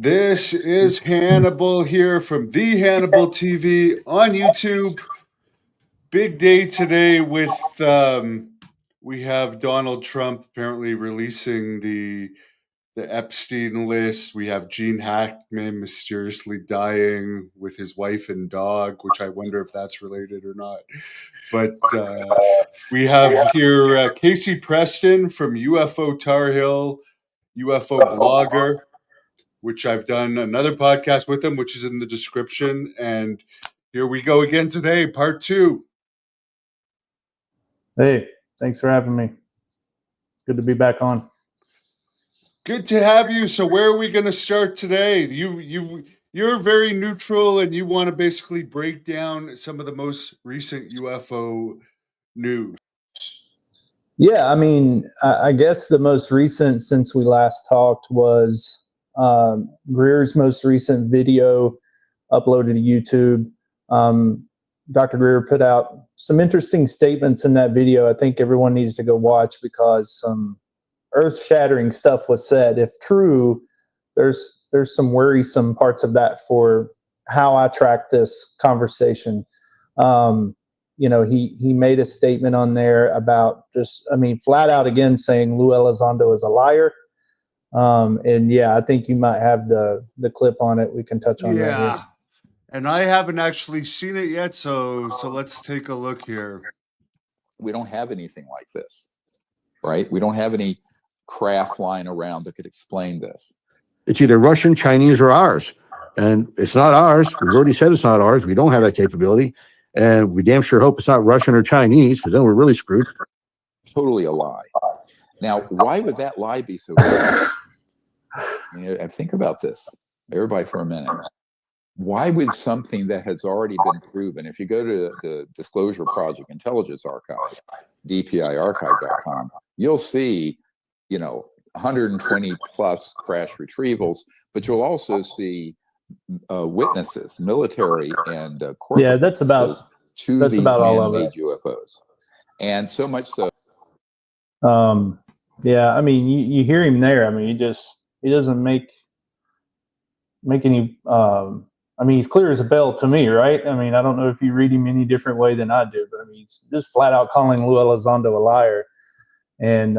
This is Hannibal here from the Hannibal TV on YouTube. Big day today with we have Donald Trump apparently releasing the Epstein list. We have Gene Hackman mysteriously dying with his wife and dog, which I wonder if that's related or not. But we have here Casey Preston from UFO Tarheel, UFO blogger, which I've done another podcast with him, which is in the description. And here we go again today, part 2. Hey, thanks for having me. It's good to be back on. Good to have you. So where are we going to start today? You're very neutral, and you want to basically break down some of the most recent UFO news. Yeah, I mean, I guess the most recent since we last talked was Greer's most recent video uploaded to YouTube. Dr. Greer put out some interesting statements in that video. I think everyone needs to go watch because some earth-shattering stuff was said. If true, there's some worrisome parts of that for how I track this conversation. He made a statement on there about flat out again saying Lou Elizondo is a liar. And yeah, I think you might have the clip on it. We can touch on that. Yeah, and I haven't actually seen it yet, so let's take a look here. We don't have anything like this, right? We don't have any craft lying around that could explain this. It's either Russian, Chinese, or ours. And it's not ours. We've already said it's not ours. We don't have that capability. And we damn sure hope it's not Russian or Chinese, because then we're really screwed. Totally a lie. Now, why would that lie be so good? Think about this, everybody, for a minute. Why would something that has already been proven, if you go to the Disclosure Project Intelligence Archive, dpiarchive.com, you'll see, 120 plus crash retrievals, but you'll also see witnesses, military and corporate. Yeah, that's about all of it. UFOs, and so much so. Yeah, I mean, you hear him there. I mean, he doesn't make any. I mean, he's clear as a bell to me, right? I mean, I don't know if you read him any different way than I do, but I mean, he's just flat out calling Lou Elizondo a liar. And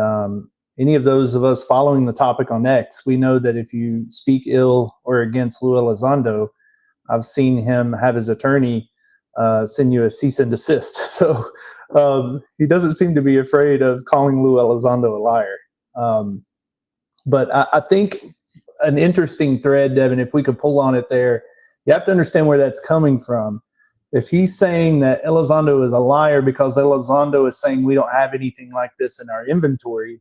any of those of us following the topic on X, we know that if you speak ill or against Lou Elizondo, I've seen him have his attorney send you a cease and desist. So he doesn't seem to be afraid of calling Lou Elizondo a liar. But I think an interesting thread, Devin, if we could pull on it there, you have to understand where that's coming from. If he's saying that Elizondo is a liar because Elizondo is saying we don't have anything like this in our inventory,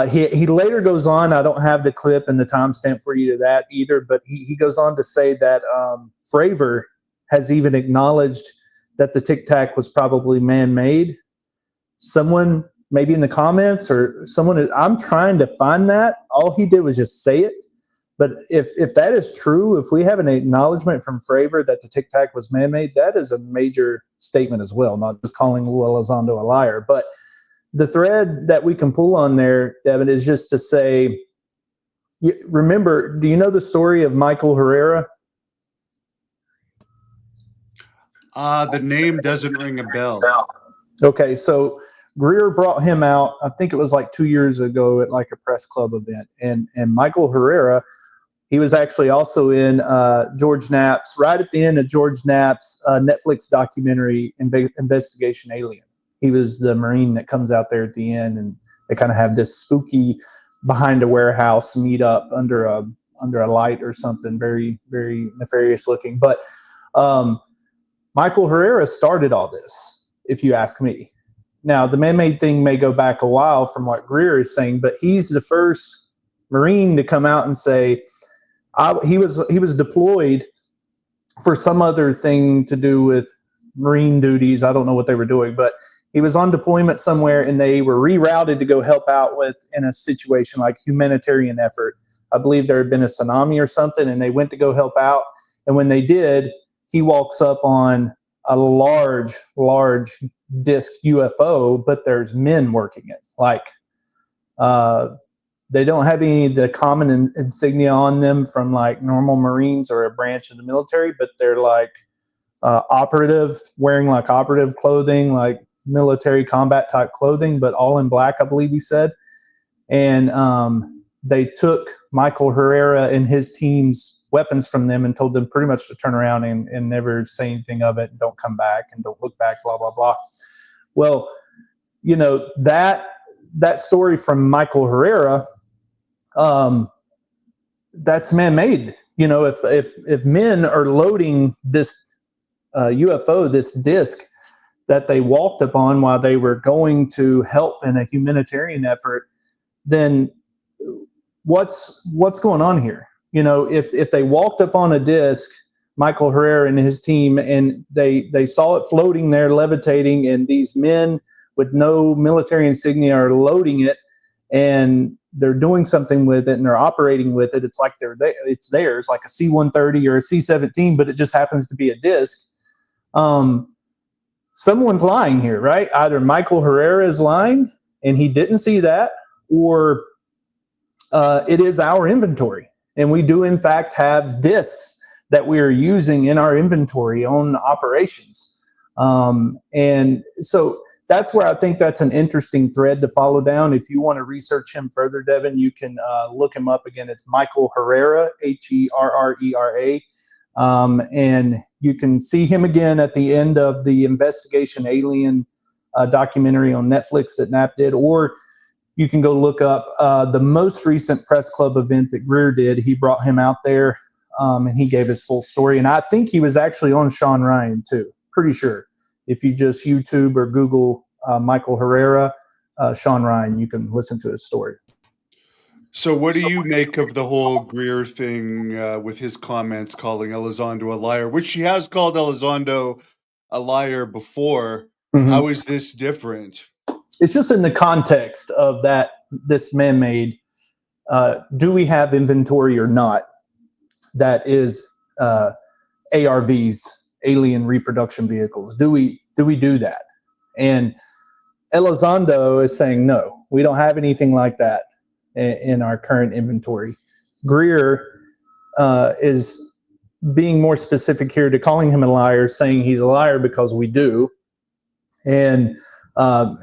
he later goes on, I don't have the clip and the timestamp for you to that either, but he goes on to say that Fravor has even acknowledged that the Tic Tac was probably man-made. Someone, maybe in the comments or someone, I'm trying to find that. All he did was just say it. But if that is true, if we have an acknowledgement from Fravor that the Tic Tac was man-made, that is a major statement as well, not just calling Lou Elizondo a liar. But the thread that we can pull on there, Devin, is just to say, remember, do you know the story of Michael Herrera? The name doesn't ring a bell. Okay, so Greer brought him out, I think it was like 2 years ago at like a press club event. And Michael Herrera, he was actually also in George Knapp's, right at the end of George Knapp's Netflix documentary, Investigation Alien. He was the Marine that comes out there at the end, and they kind of have this spooky behind a warehouse meet up under a light or something, very, very nefarious looking. But Michael Herrera started all this, if you ask me. Now, the man-made thing may go back a while from what Greer is saying, but he's the first Marine to come out and say he was deployed for some other thing to do with Marine duties. I don't know what they were doing, but he was on deployment somewhere, and they were rerouted to go help out with in a situation like humanitarian effort. I believe there had been a tsunami or something, and they went to go help out. And when they did, he walks up on a large disc UFO, but there's men working it. Like They don't have any of the common insignia on them from like normal Marines or a branch of the military, but they're like operative, wearing like operative clothing, like military combat type clothing, but all in black, I believe he said. And they took Michael Herrera and his team's weapons from them and told them pretty much to turn around and never say anything of it, and don't come back and don't look back, blah, blah, blah. Well, you know, that story from Michael Herrera, that's man-made. You know, if men are loading this UFO, this disc that they walked upon while they were going to help in a humanitarian effort, then what's going on here? You know, if they walked up on a disc, Michael Herrera and his team, and they saw it floating there, levitating, and these men with no military insignia are loading it, and they're doing something with it, and they're operating with it. It's like it's theirs, like a C-130 or a C-17, but it just happens to be a disc. Someone's lying here, right? Either Michael Herrera is lying and he didn't see that, or it is our inventory. And we do, in fact, have discs that we are using in our inventory on operations. And so that's where I think that's an interesting thread to follow down. If you want to research him further, Devin, you can look him up again. It's Michael Herrera, Herrera. And you can see him again at the end of the Investigation Alien documentary on Netflix that Knapp did, or you can go look up the most recent press club event that Greer did. He brought him out there, and he gave his full story. And I think he was actually on Sean Ryan too, pretty sure. If you just YouTube or Google Michael Herrera, Sean Ryan, you can listen to his story. So what do you make of the whole Greer thing with his comments calling Elizondo a liar, which he has called Elizondo a liar before? Mm-hmm. How is this different? It's just in the context of this man-made, do we have inventory or not? That is ARVs, alien reproduction vehicles. Do we do that? And Elizondo is saying, no, we don't have anything like that in our current inventory. Greer is being more specific here to calling him a liar, saying he's a liar because we do. And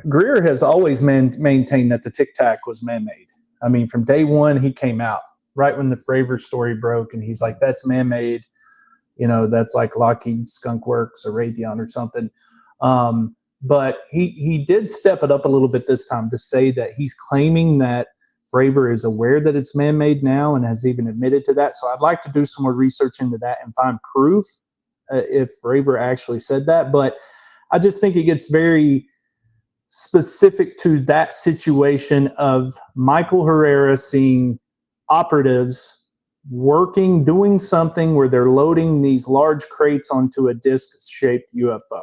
Greer has always maintained that the Tic Tac was man-made. I mean, from day one, he came out right when the Fravor story broke, and he's like, that's man-made. You know, that's like Lockheed Skunk Works or Raytheon or something. But he did step it up a little bit this time to say that he's claiming that Fravor is aware that it's man-made now and has even admitted to that. So I'd like to do some more research into that and find proof if Fravor actually said that. But I just think it gets very specific to that situation of Michael Herrera seeing operatives working, doing something where they're loading these large crates onto a disc-shaped UFO.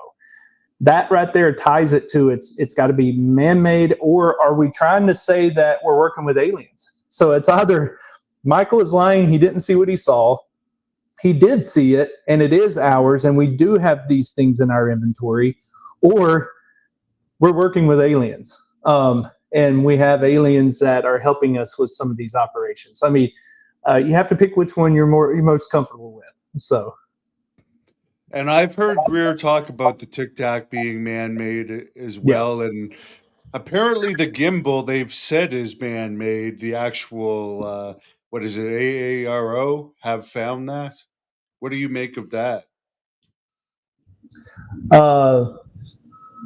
That right there ties it to it's got to be man-made, or are we trying to say that we're working with aliens? So it's either Michael is lying, he didn't see what he saw, he did see it, and it is ours, and we do have these things in our inventory, or we're working with aliens. And we have aliens that are helping us with some of these operations. I mean, you have to pick which one you're most comfortable with. So. And I've heard Greer talk about the Tic Tac being man-made as well. Yeah. And apparently the gimbal they've said is man-made. The actual, what is it, AARO have found that. What do you make of that?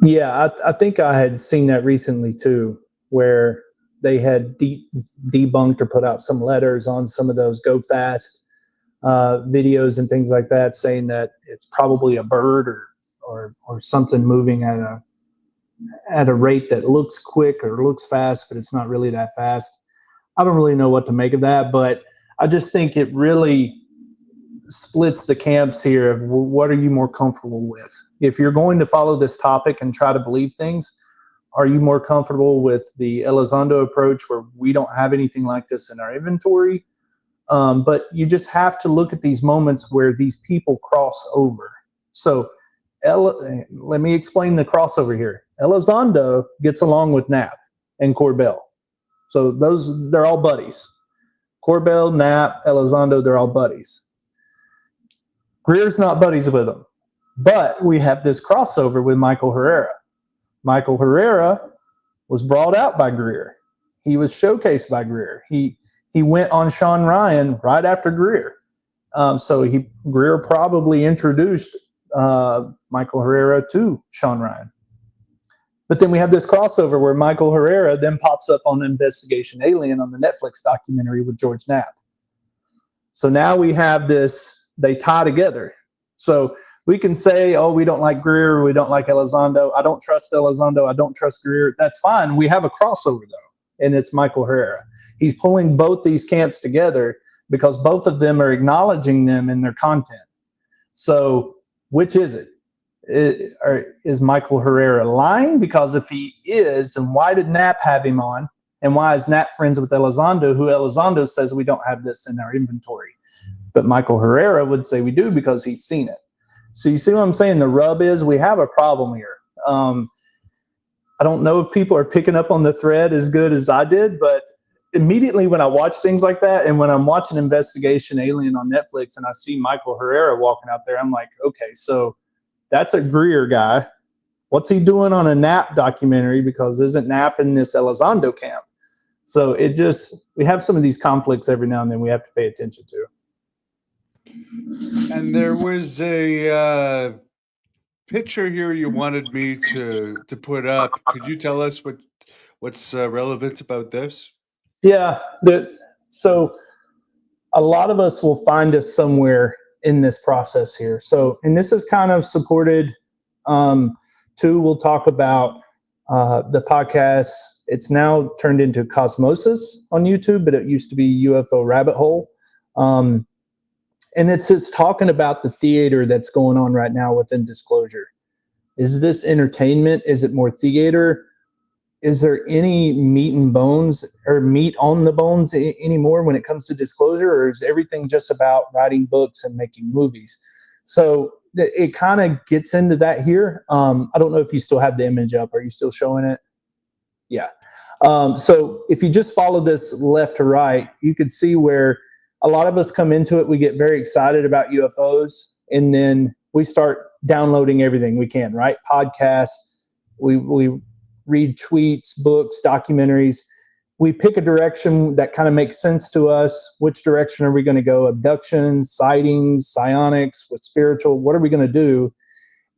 Yeah, I think I had seen that recently too, where they had debunked or put out some letters on some of those Go Fast videos and things like that, saying that it's probably a bird or something moving at a rate that looks quick or looks fast, but it's not really that fast. I don't really know what to make of that, but I just think it really splits the camps here of what are you more comfortable with? If you're going to follow this topic and try to believe things, are you more comfortable with the Elizondo approach where we don't have anything like this in our inventory? But you just have to look at these moments where these people cross over. So let me explain the crossover here. Elizondo gets along with Knapp and Corbell. So they're all buddies. Corbell, Knapp, Elizondo, they're all buddies. Greer's not buddies with them. But we have this crossover with Michael Herrera. Michael Herrera was brought out by Greer. He was showcased by Greer. He went on Sean Ryan right after Greer. So Greer probably introduced Michael Herrera to Sean Ryan. But then we have this crossover where Michael Herrera then pops up on Investigation Alien on the Netflix documentary with George Knapp. So now we have this, they tie together. So we can say, oh, we don't like Greer, we don't like Elizondo. I don't trust Elizondo, I don't trust Greer. That's fine. We have a crossover, though, and it's Michael Herrera. He's pulling both these camps together because both of them are acknowledging them in their content. So which is it? Is Michael Herrera lying? Because if he is, then why did Knapp have him on? And why is Knapp friends with Elizondo, who Elizondo says we don't have this in our inventory? But Michael Herrera would say we do because he's seen it. So you see what I'm saying? The rub is we have a problem here. I don't know if people are picking up on the thread as good as I did, but immediately when I watch things like that, and when I'm watching Investigation Alien on Netflix and I see Michael Herrera walking out there, I'm like, okay, so that's a Greer guy. What's he doing on a Knapp documentary? Because isn't Knapp in this Elizondo camp? So we have some of these conflicts every now and then we have to pay attention to. And there was a picture here you wanted me to put up. Could you tell us what's relevant about this? Yeah. So a lot of us will find us somewhere in this process here. So, and this is kind of supported too. We'll talk about the podcast. It's now turned into Cosmosis on YouTube, but it used to be UFO Rabbit Hole. And it's talking about the theater that's going on right now within Disclosure. Is this entertainment? Is it more theater? Is there any meat and bones or meat on the bones anymore when it comes to Disclosure? Or is everything just about writing books and making movies? So it kind of gets into that here. I don't know if you still have the image up. Are you still showing it? Yeah. So if you just follow this left to right, you could see where a lot of us come into it. We get very excited about UFOs, and then we start downloading everything we can, right? Podcasts, we read tweets, books, documentaries. We pick a direction that kind of makes sense to us. Which direction are we going to go? Abductions, sightings, psionics, with spiritual, what are we going to do?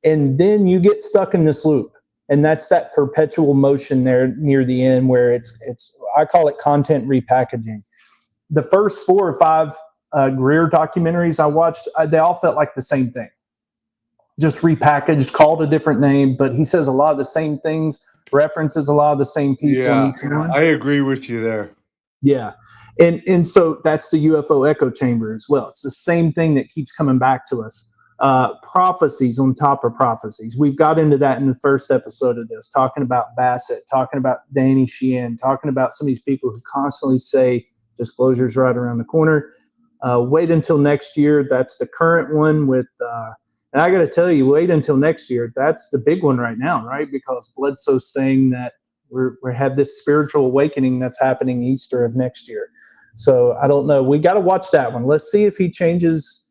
And then you get stuck in this loop. And that's that perpetual motion there near the end where it's I call it content repackaging. The first 4 or 5 Greer documentaries I watched, they all felt like the same thing. Just repackaged, called a different name, but he says a lot of the same things, references a lot of the same people. Yeah, I agree with you there. Yeah. And so that's the UFO echo chamber as well. It's the same thing that keeps coming back to us. Prophecies on top of prophecies. We've got into that in the first episode of this, talking about Bassett, talking about Danny Sheehan, talking about some of these people who constantly say Disclosure's right around the corner. Wait until next year. That's the current one with, and I got to tell you, wait until next year. That's the big one right now, right? Because Bledsoe's saying that we have this spiritual awakening that's happening Easter of next year. So I don't know. We got to watch that one. Let's see if he changes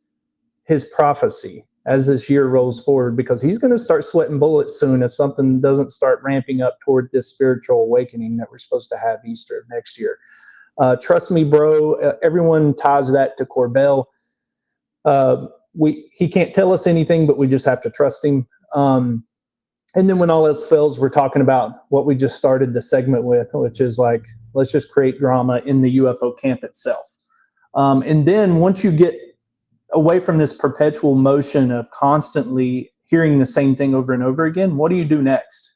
his prophecy as this year rolls forward, because he's going to start sweating bullets soon if something doesn't start ramping up toward this spiritual awakening that we're supposed to have Easter of next year. Trust me, bro. Everyone ties that to Corbell. He can't tell us anything, but we just have to trust him. And then when all else fails, we're talking about what we just started the segment with, which is like, let's just create drama in the UFO camp itself. And then once you get away from this perpetual motion of constantly hearing the same thing over and over again, what do you do next?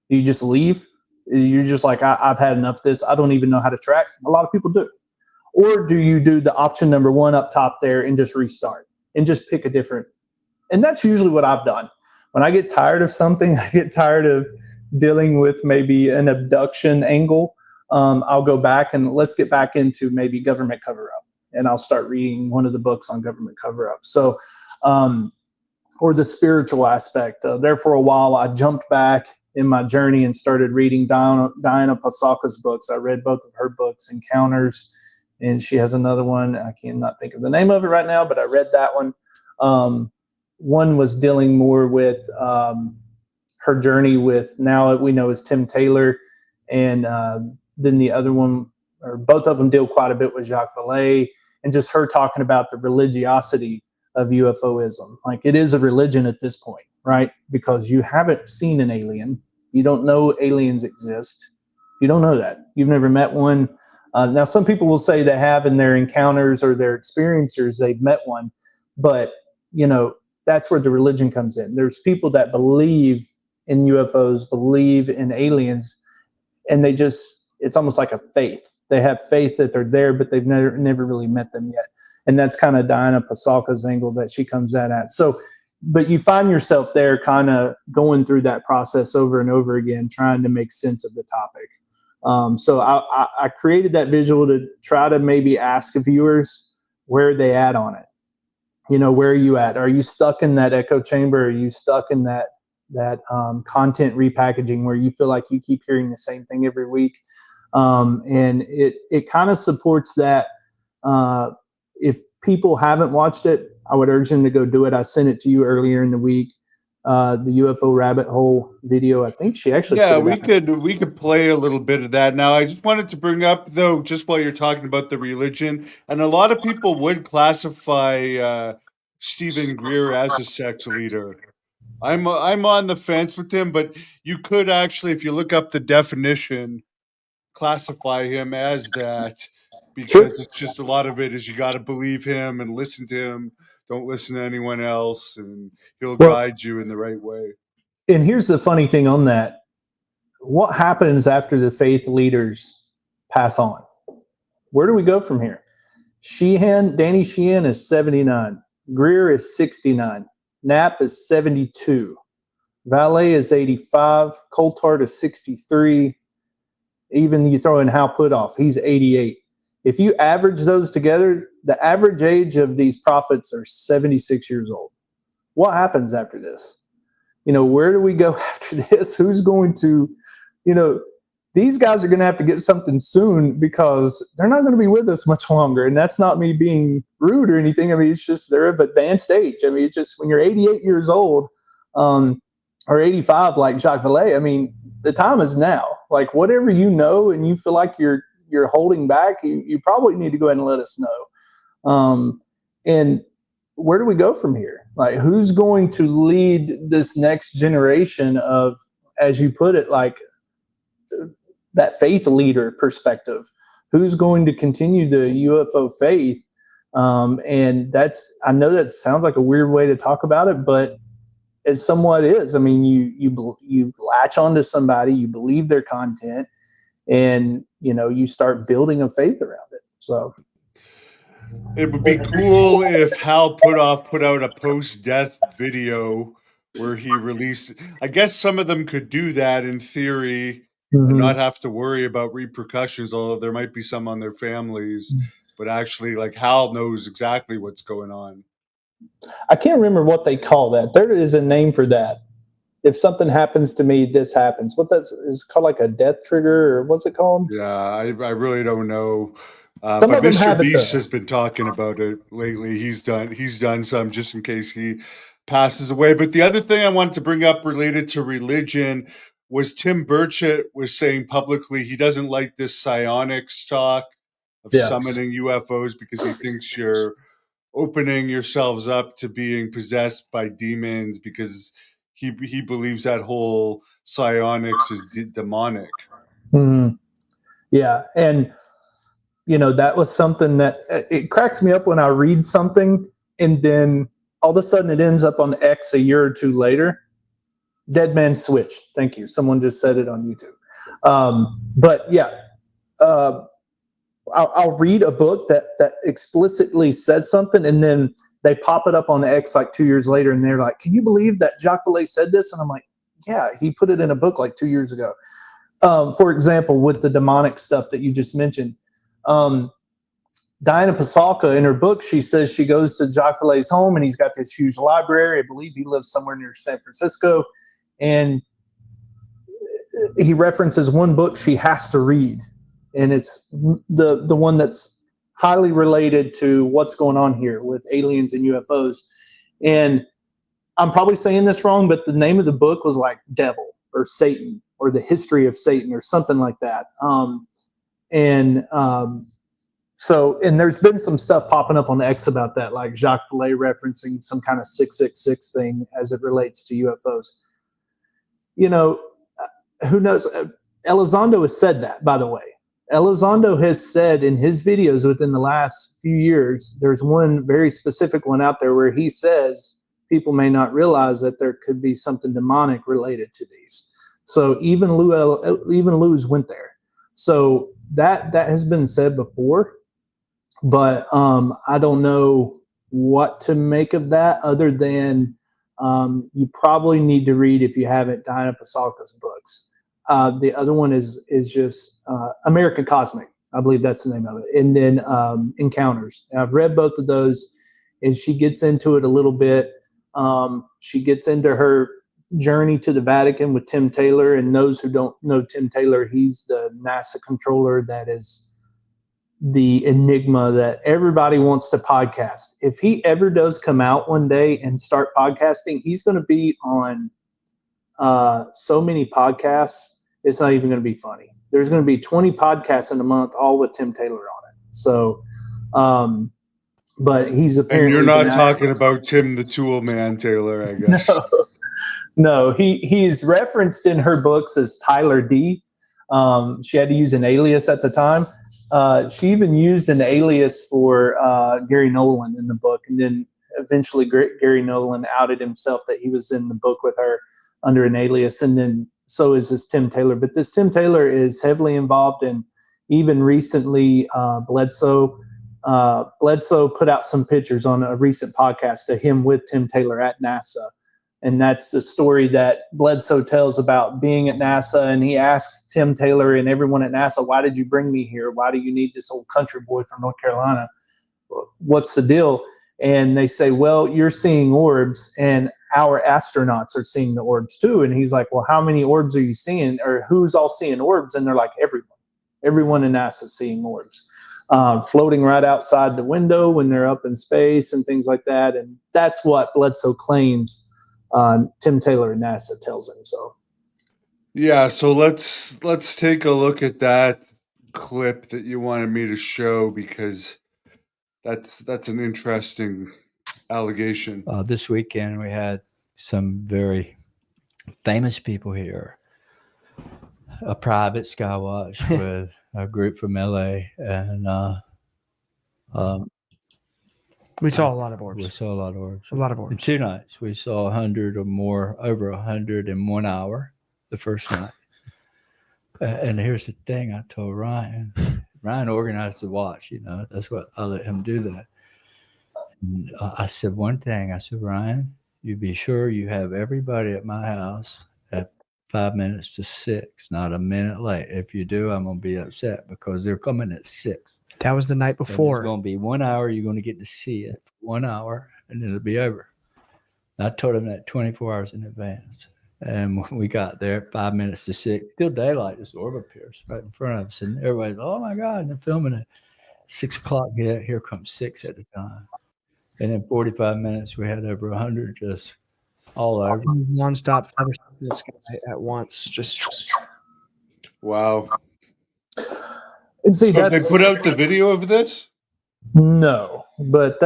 Do you just leave? You're just like, I've had enough of this. I don't even know how to track. A lot of people do. Or do you do the option number 1 up top there and just restart and just pick a different? And that's usually what I've done. When I get tired of something, I get tired of dealing with maybe an abduction angle, I'll go back and let's get back into maybe government cover-up. And I'll start reading one of the books on government cover-up. So, or the spiritual aspect. There for a while, I jumped back in my journey and started reading Diana Pasalka's books. I read both of her books, Encounters, and she has another one. I cannot think of the name of it right now, but I read that one. One was dealing more with her journey with, now we know, is Tim Taylor, and then the other one, or both of them, deal quite a bit with Jacques Vallée, and just her talking about the religiosity of UFOism. Like, it is a religion at this point, right? Because you haven't seen an alien. You don't know aliens exist. You don't know that. You've never met one. Now, some people will say they have in their encounters or their experiencers, they've met one. But, you know, that's where the religion comes in. There's people that believe in UFOs, believe in aliens, and they just, it's almost like a faith. They have faith that they're there, but they've never really met them yet. And that's kind of Diana Pasalka's angle that she comes at. So, but you find yourself there kind of going through that process over and over again, trying to make sense of the topic. So I created that visual to try to maybe ask viewers, where are they at on it? You know, where are you at? Are you stuck in that echo chamber? Are you stuck in that content repackaging where you feel like you keep hearing the same thing every week? And it kind of supports that. If people haven't watched it, I would urge them to go do it. I sent it to you earlier in the week. The UFO rabbit hole video. I think she actually. Yeah, we could play a little bit of that now. I just wanted to bring up, though, just while you're talking about the religion, and a lot of people would classify Stephen Greer as a sex leader. I'm on the fence with him, but you could actually, if you look up the definition, classify him as that, because it's just a lot of it is you got to believe him and listen to him. Don't listen to anyone else, and he'll guide you in the right way. And here's the funny thing on that. What happens after the faith leaders pass on? Where do we go from here? Danny Sheehan is 79. Greer is 69. Knapp is 72. Vallée is 85. Coulthard is 63. Even you throw in Hal Puthoff, he's 88. If you average those together, the average age of these prophets are 76 years old. What happens after this? You know, where do we go after this? Who's going to, you know, these guys are going to have to get something soon, because they're not going to be with us much longer. And that's not me being rude or anything. I mean, it's just they're of advanced age. I mean, it's just when you're 88 years old or 85, like Jacques Vallée, I mean, the time is now. Like, whatever you know and you feel like you're holding back, you probably need to go ahead and let us know. And where do we go from here? Like, who's going to lead this next generation of, as you put it, like that faith leader perspective? Who's going to continue the UFO faith? And I know that sounds like a weird way to talk about it, but it somewhat is. I mean, you latch onto somebody, you believe their content, and you know, you start building a faith around it. So it would be cool if Hal Puthoff put out a post-death video where he released. I guess some of them could do that in theory and not have to worry about repercussions, although there might be some on their families. But actually, like, Hal knows exactly what's going on. I can't remember what they call that. There is a name for that. If something happens to me, this happens. What that is called, like a death trigger, or what's it called? Yeah, I really don't know. But Mr. Beast has been talking about it lately. He's done some just in case he passes away. But the other thing I wanted to bring up related to religion was Tim Burchett was saying publicly he doesn't like this psionics talk of summoning UFOs because he thinks you're opening yourselves up to being possessed by demons, because he believes that whole psionics is demonic. Mm-hmm. Yeah, and you know, that was something that it cracks me up when I read something and then all of a sudden it ends up on X a year or two later. Dead man switch. Thank you. Someone just said it on YouTube. But yeah, I'll read a book that explicitly says something, and then they pop it up on X like 2 years later, and they're like, "Can you believe that Jacques Vallée said this?" And I'm like, "Yeah, he put it in a book like 2 years ago." For example, with the demonic stuff that you just mentioned, Diana Pasalka, in her book, she says she goes to Jacques Vallée's home, and he's got this huge library. I believe he lives somewhere near San Francisco, and he references one book she has to read, and it's the one that's highly related to what's going on here with aliens and UFOs. And I'm probably saying this wrong, but the name of the book was like Devil or Satan or the History of Satan or something like that. So there's been some stuff popping up on X about that, like Jacques Vallée referencing some kind of 666 thing as it relates to UFOs. You know, who knows? Elizondo has said that, by the way. Elizondo has said in his videos within the last few years, there's one very specific one out there where he says people may not realize that there could be something demonic related to these. So even Lou's went there. So that has been said before, but I don't know what to make of that other than you probably need to read, if you haven't, Diana Pasalka's books. The other one is just American Cosmic. I believe that's the name of it. And then Encounters. And I've read both of those, and she gets into it a little bit. She gets into her journey to the Vatican with Tim Taylor, and those who don't know Tim Taylor, he's the NASA controller that is the enigma that everybody wants to podcast. If he ever does come out one day and start podcasting, he's going to be on so many podcasts, it's not even going to be funny. There's going to be 20 podcasts in a month, all with Tim Taylor on it. So, but he's apparently. And you're not talking about Tim the Tool Man Taylor, I guess. No, he's referenced in her books as Tyler D. She had to use an alias at the time. She even used an alias for Gary Nolan in the book, and then eventually Gary Nolan outed himself that he was in the book with her under an alias, and then so is this Tim Taylor. But this Tim Taylor is heavily involved in, even recently, Bledsoe. Bledsoe put out some pictures on a recent podcast of him with Tim Taylor at NASA. And that's the story that Bledsoe tells about being at NASA. And he asks Tim Taylor and everyone at NASA, why did you bring me here? Why do you need this old country boy from North Carolina? What's the deal? And they say, well, you're seeing orbs and our astronauts are seeing the orbs too. And he's like, well, how many orbs are you seeing? Or who's all seeing orbs? And they're like, everyone in NASA is seeing orbs. Floating right outside the window when they're up in space and things like that. And that's what Bledsoe claims Tim Taylor and NASA tells him. So, yeah. So let's take a look at that clip that you wanted me to show, because that's an interesting allegation. This weekend we had some very famous people here. A private skywatch with a group from LA, and we saw a lot of orbs. We saw a lot of orbs. A lot of orbs. In 2 nights, we saw 100 or more, over 100 in 1 hour the first night. And here's the thing I told Ryan. Ryan organized the watch, that's what I let him do that. And I said one thing. I said, Ryan, you be sure you have everybody at my house at 5 minutes to 6, not a minute late. If you do, I'm going to be upset because they're coming at 6. That was the night before. It's going to be 1 hour. You're going to get to see it for 1 hour, and then it'll be over. I told him that 24 hours in advance. And when we got there, 5 minutes to 6, still daylight, this orb appears right in front of us. And everybody's, oh, my God, and they're filming it. 6 o'clock, here comes 6 at the time. And in 45 minutes, we had over 100 just all over. Nonstop this guy at once. Just Wow. and see, So have they put out the video of this? No, but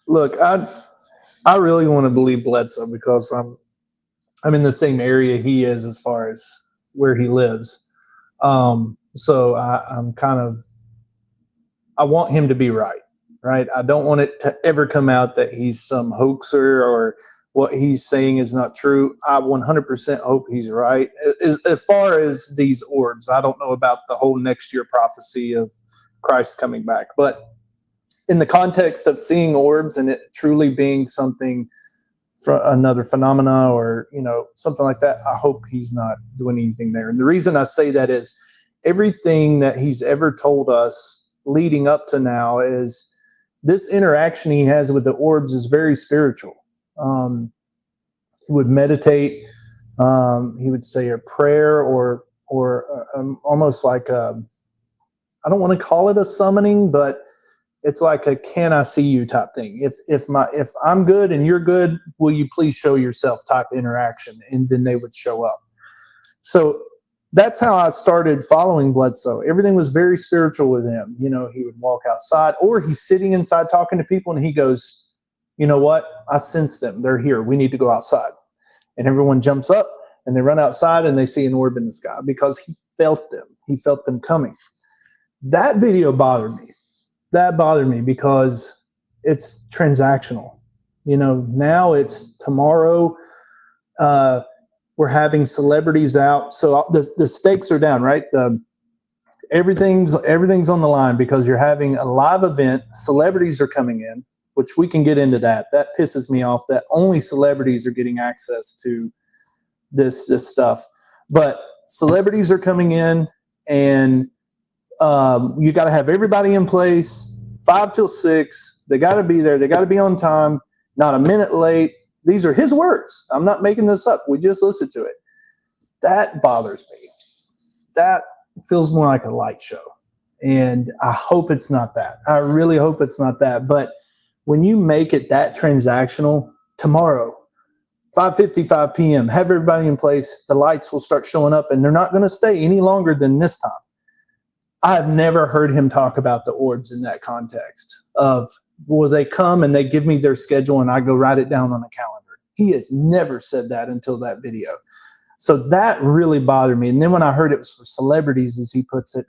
look, I really want to believe Bledsoe because I'm in the same area he is as far as where he lives. So I'm kind of, I want him to be right. I don't want it to ever come out that he's some hoaxer or what he's saying is not true. I 100% hope he's right. As far as these orbs, I don't know about the whole next year prophecy of Christ coming back. But in the context of seeing orbs and it truly being something, another phenomena or, something like that, I hope he's not doing anything there. And the reason I say that is everything that he's ever told us leading up to now is this interaction he has with the orbs is very spiritual. He would meditate. He would say a prayer or almost like I don't want to call it a summoning, but it's like a "can I see you" type thing. If I'm good and you're good, will you please show yourself type interaction, and then they would show up. So that's how I started following Bledsoe. Everything was very spiritual with him. You know, he would walk outside, or he's sitting inside talking to people, and he goes, "You know what? I sense them. They're here. We need to go outside." And everyone jumps up and they run outside and they see an orb in the sky because he felt them. He felt them coming. That video bothered me. That bothered me because it's transactional. You know, now it's tomorrow. We're having celebrities out. So the stakes are down, right? Everything's on the line because you're having a live event. Celebrities are coming in, which we can get into that. That pisses me off that only celebrities are getting access to this stuff. But celebrities are coming in, and you got to have everybody in place, 5 till 6. They got to be there. They got to be on time, not a minute late. These are his words. I'm not making this up. We just listened to it. That bothers me. That feels more like a light show. And I hope it's not that. I really hope it's not that. But when you make it that transactional, tomorrow, 5:55 p.m., have everybody in place, the lights will start showing up, and they're not going to stay any longer than this time. I've never heard him talk about the orbs in that context of, well, they come and they give me their schedule and I go write it down on a calendar. He has never said that until that video. So that really bothered me. And then when I heard it was for celebrities, as he puts it,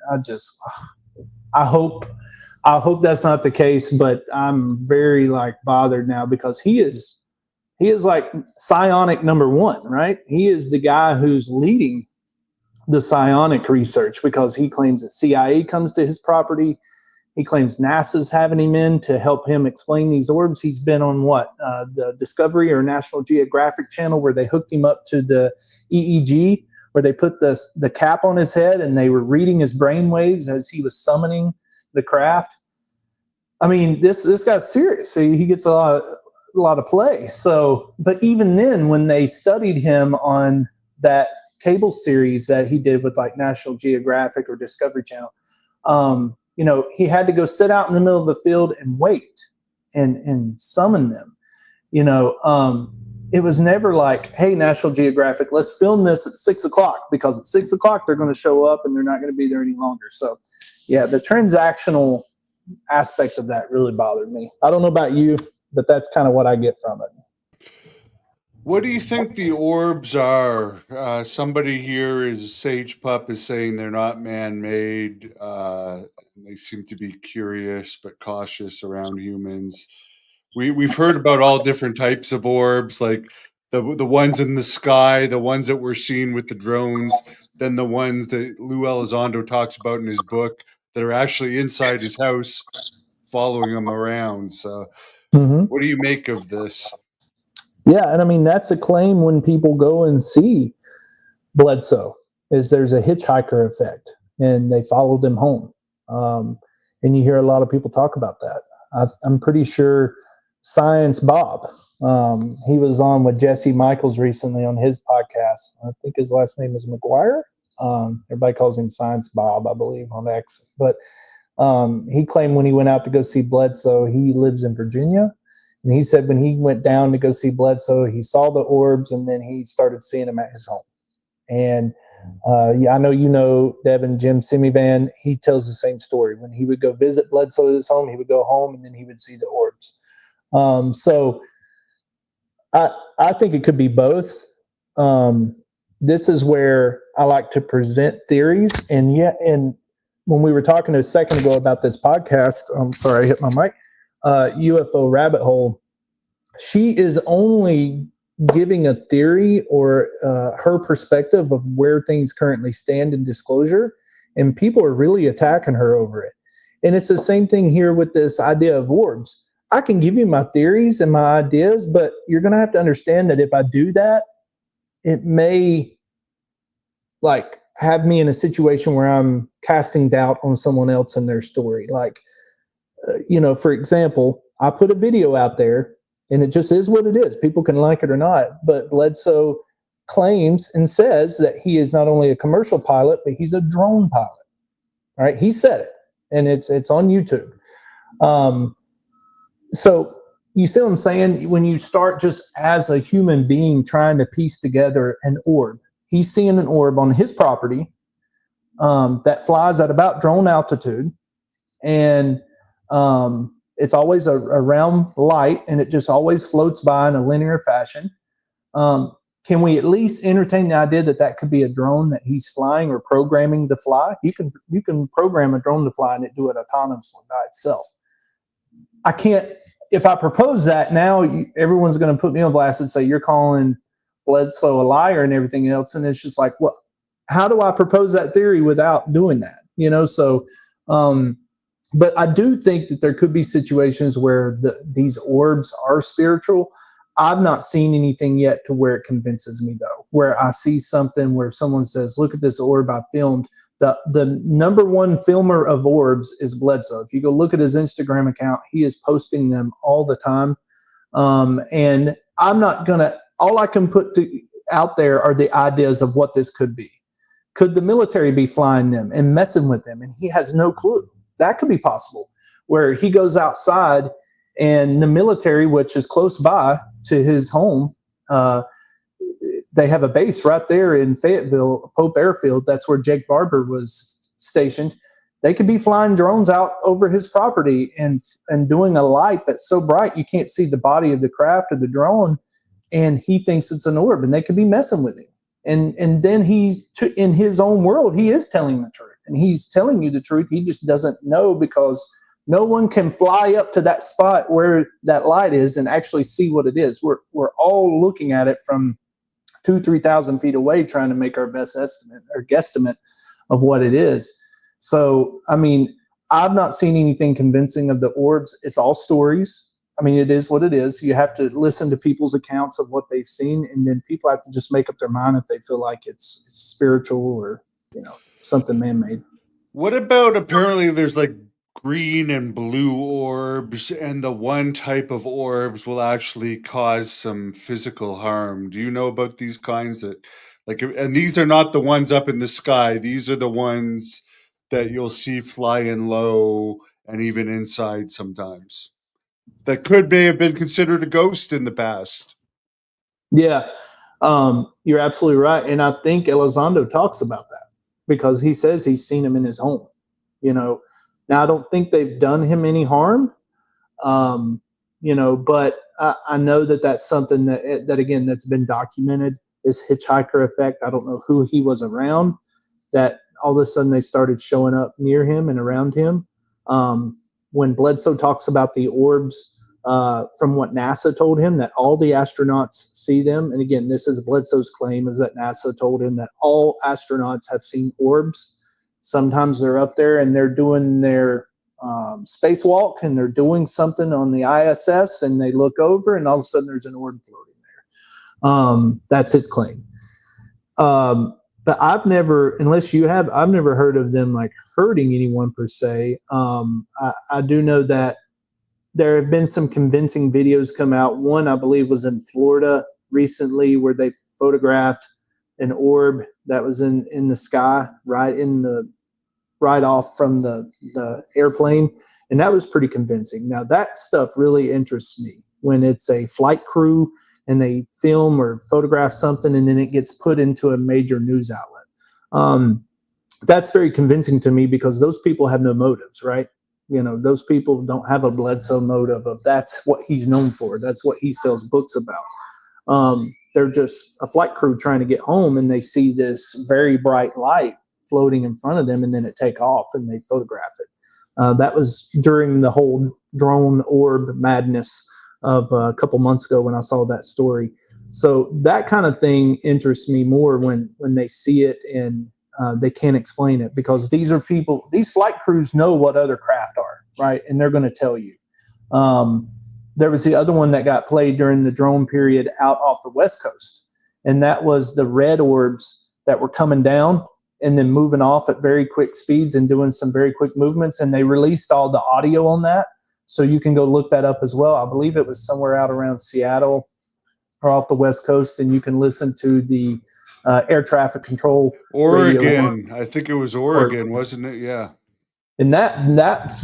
I hope that's not the case, but I'm very bothered now because he is like psionic number one, right? He is the guy who's leading the psionic research because he claims that CIA comes to his property. He claims NASA's having him in to help him explain these orbs. He's been on the Discovery or National Geographic channel where they hooked him up to the EEG, where they put the cap on his head and they were reading his brain waves as he was summoning the craft. I mean, this guy's serious. He gets a lot of play. So, but even then, when they studied him on that cable series that he did with National Geographic or Discovery Channel, he had to go sit out in the middle of the field and wait and summon them. It was never like, hey, National Geographic, let's film this at 6:00 because at 6:00 they're going to show up and they're not going to be there any longer. So, yeah, the transactional aspect of that really bothered me. I don't know about you, but that's kind of what I get from it. What do you think the orbs are? Somebody here is Sage Pup is saying they're not man-made. They seem to be curious but cautious around humans. We've heard about all different types of orbs, like the ones in the sky, the ones that we're seeing with the drones, then the ones that Lou Elizondo talks about in his book that are actually inside his house, following him around. So, What do you make of this? Yeah, and I mean, that's a claim when people go and see Bledsoe, is there's a hitchhiker effect, and they followed him home. And you hear a lot of people talk about that. I'm pretty sure Science Bob, he was on with Jesse Michaels recently on his podcast. I think his last name is McGuire. Everybody calls him Science Bob, I believe, on X. But he claimed when he went out to go see Bledsoe, he lives in Virginia. And he said when he went down to go see Bledsoe, he saw the orbs, and then he started seeing them at his home. And I know Devin, Jim Semivan, he tells the same story. When he would go visit Bledsoe at his home, he would go home, and then he would see the orbs. So I think it could be both. This is where I like to present theories. And when we were talking a second ago about this podcast, I'm sorry, I hit my mic. UFO Rabbit Hole, she is only giving a theory or her perspective of where things currently stand in disclosure, and people are really attacking her over it. And it's the same thing here with this idea of orbs. I can give you my theories and my ideas, but you're going to have to understand that if I do that, it may have me in a situation where I'm casting doubt on someone else and their story. For example, I put a video out there, and it just is what it is. People can like it or not, but Bledsoe claims and says that he is not only a commercial pilot, but he's a drone pilot. All right, he said it, and it's on YouTube. So you see what I'm saying? When you start just as a human being trying to piece together an orb, he's seeing an orb on his property that flies at about drone altitude, and it's always a round light, and it just always floats by in a linear fashion. Can we at least entertain the idea that that could be a drone that he's flying or programming to fly? You can program a drone to fly and it do it autonomously by itself. I can't. If I propose that now, everyone's going to put me on blast and say you're calling Bledsoe a liar and everything else, and it's just like, what? How do I propose that theory without doing that? You know, so. But I do think that there could be situations where these orbs are spiritual. I've not seen anything yet to where it convinces me, though, where I see something where someone says, look at this orb I filmed. The number one filmer of orbs is Bledsoe. If you go look at his Instagram account, he is posting them all the time. And I'm not going to, all I can put out there are the ideas of what this could be. Could the military be flying them and messing with them? And he has no clue. That could be possible, where he goes outside and the military, which is close by to his home, they have a base right there in Fayetteville, Pope Airfield. That's where Jake Barber was stationed. They could be flying drones out over his property and doing a light that's so bright you can't see the body of the craft or the drone, and he thinks it's an orb, and they could be messing with him. And then he's in his own world, he is telling the truth. And he's telling you the truth. He just doesn't know, because no one can fly up to that spot where that light is and actually see what it is. We're all looking at it from 2,000-3,000 feet away, trying to make our best estimate or guesstimate of what it is. So, I mean, I've not seen anything convincing of the orbs. It's all stories. I mean, it is what it is. You have to listen to people's accounts of what they've seen, and then people have to just make up their mind if they feel like it's spiritual or, something man-made. What about, apparently there's like green and blue orbs, and the one type of orbs will actually cause some physical harm. Do you know about these kinds that, like, and these are not the ones up in the sky. These are the ones that you'll see flying low and even inside sometimes. That may have been considered a ghost in the past. Yeah, you're absolutely right. And I think Elizondo talks about that, because he says he's seen him in his home. Now I don't think they've done him any harm, but I know that that's something that again, that's been documented, this hitchhiker effect. I don't know who he was around, that all of a sudden they started showing up near him and around him. When Bledsoe talks about the orbs, from what NASA told him, that all the astronauts see them. And again, this is Bledsoe's claim, is that NASA told him that all astronauts have seen orbs. Sometimes they're up there and they're doing their spacewalk, and they're doing something on the ISS, and they look over and all of a sudden there's an orb floating there. That's his claim. But I've never, unless you have, I've never heard of them like hurting anyone per se. I do know that there have been some convincing videos come out. One, I believe, was in Florida recently, where they photographed an orb that was in the sky, right off from the airplane. And that was pretty convincing. Now, that stuff really interests me, when it's a flight crew and they film or photograph something and then it gets put into a major news outlet. That's very convincing to me, because those people have no motives, right? Those people don't have a Bledsoe motive of that's what he's known for. That's what he sells books about. They're just a flight crew trying to get home, and they see this very bright light floating in front of them, and then it take off and they photograph it. That was during the whole drone orb madness of a couple months ago when I saw that story. So that kind of thing interests me more, when they see it and they can't explain it, because these flight crews know what other craft are, right? And they're going to tell you. There was the other one that got played during the drone period out off the West Coast, and that was the red orbs that were coming down and then moving off at very quick speeds and doing some very quick movements, and they released all the audio on that. So you can go look that up as well. I believe it was somewhere out around Seattle, are off the West Coast, and you can listen to the air traffic control radio. Oregon. I think it was Oregon, wasn't it? Yeah. And that's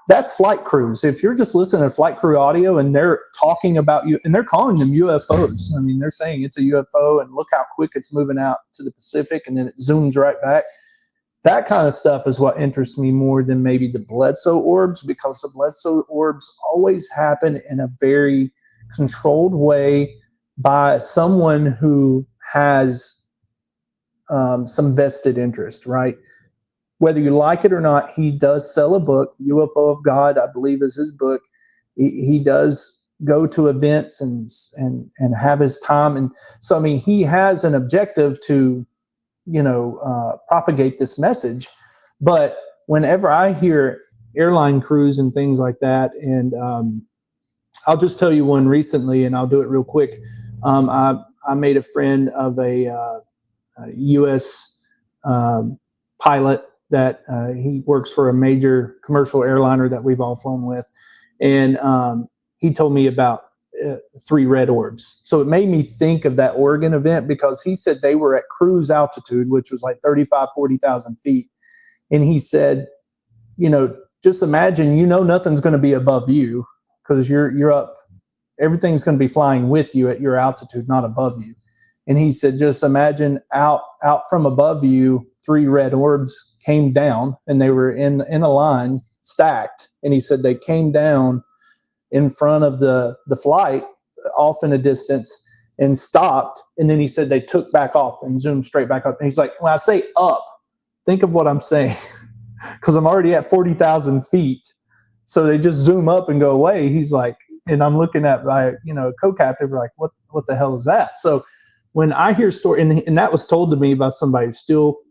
that's flight crews. If you're just listening to flight crew audio and they're talking about you, and they're calling them UFOs. I mean, they're saying it's a UFO, and look how quick it's moving out to the Pacific, and then it zooms right back. That kind of stuff is what interests me more than maybe the Bledsoe orbs, because the Bledsoe orbs always happen in a very controlled way by someone who has some vested interest, right? Whether you like it or not, he does sell a book, UFO of God, I believe is his book. He does go to events and have his time. And so, I mean, he has an objective to, propagate this message. But whenever I hear airline crews and things like that, and I'll just tell you one recently, and I'll do it real quick. I made a friend of a U.S. pilot that he works for a major commercial airliner that we've all flown with. And he told me about 3 red orbs. So it made me think of that Oregon event, because he said they were at cruise altitude, which was like 40,000 feet. And he said, just imagine, nothing's going to be above you, because you're up. Everything's going to be flying with you at your altitude, not above you. And he said, just imagine out from above you, 3 red orbs came down, and they were in a line stacked. And he said they came down in front of the flight off in a distance and stopped. And then he said they took back off and zoomed straight back up. And he's like, when I say up, think of what I'm saying, because I'm already at 40,000 feet. So they just zoom up and go away. He's like, and I'm looking at my, co-captain, we're like, what the hell is that? So when I hear story, and that was told to me by somebody who's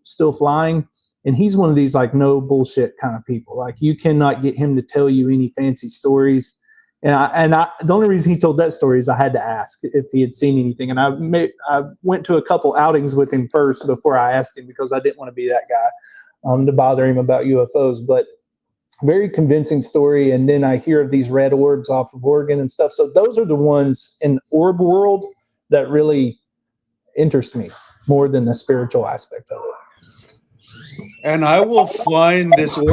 still flying, and he's one of these like no bullshit kind of people. Like, you cannot get him to tell you any fancy stories. And I the only reason he told that story is I had to ask if he had seen anything. And I went to a couple outings with him first before I asked him, because I didn't want to be that guy to bother him about UFOs. But very convincing story. And then I hear of these red orbs off of Oregon and stuff. So those are the ones in orb world that really interest me more than the spiritual aspect of it. And I will find this, or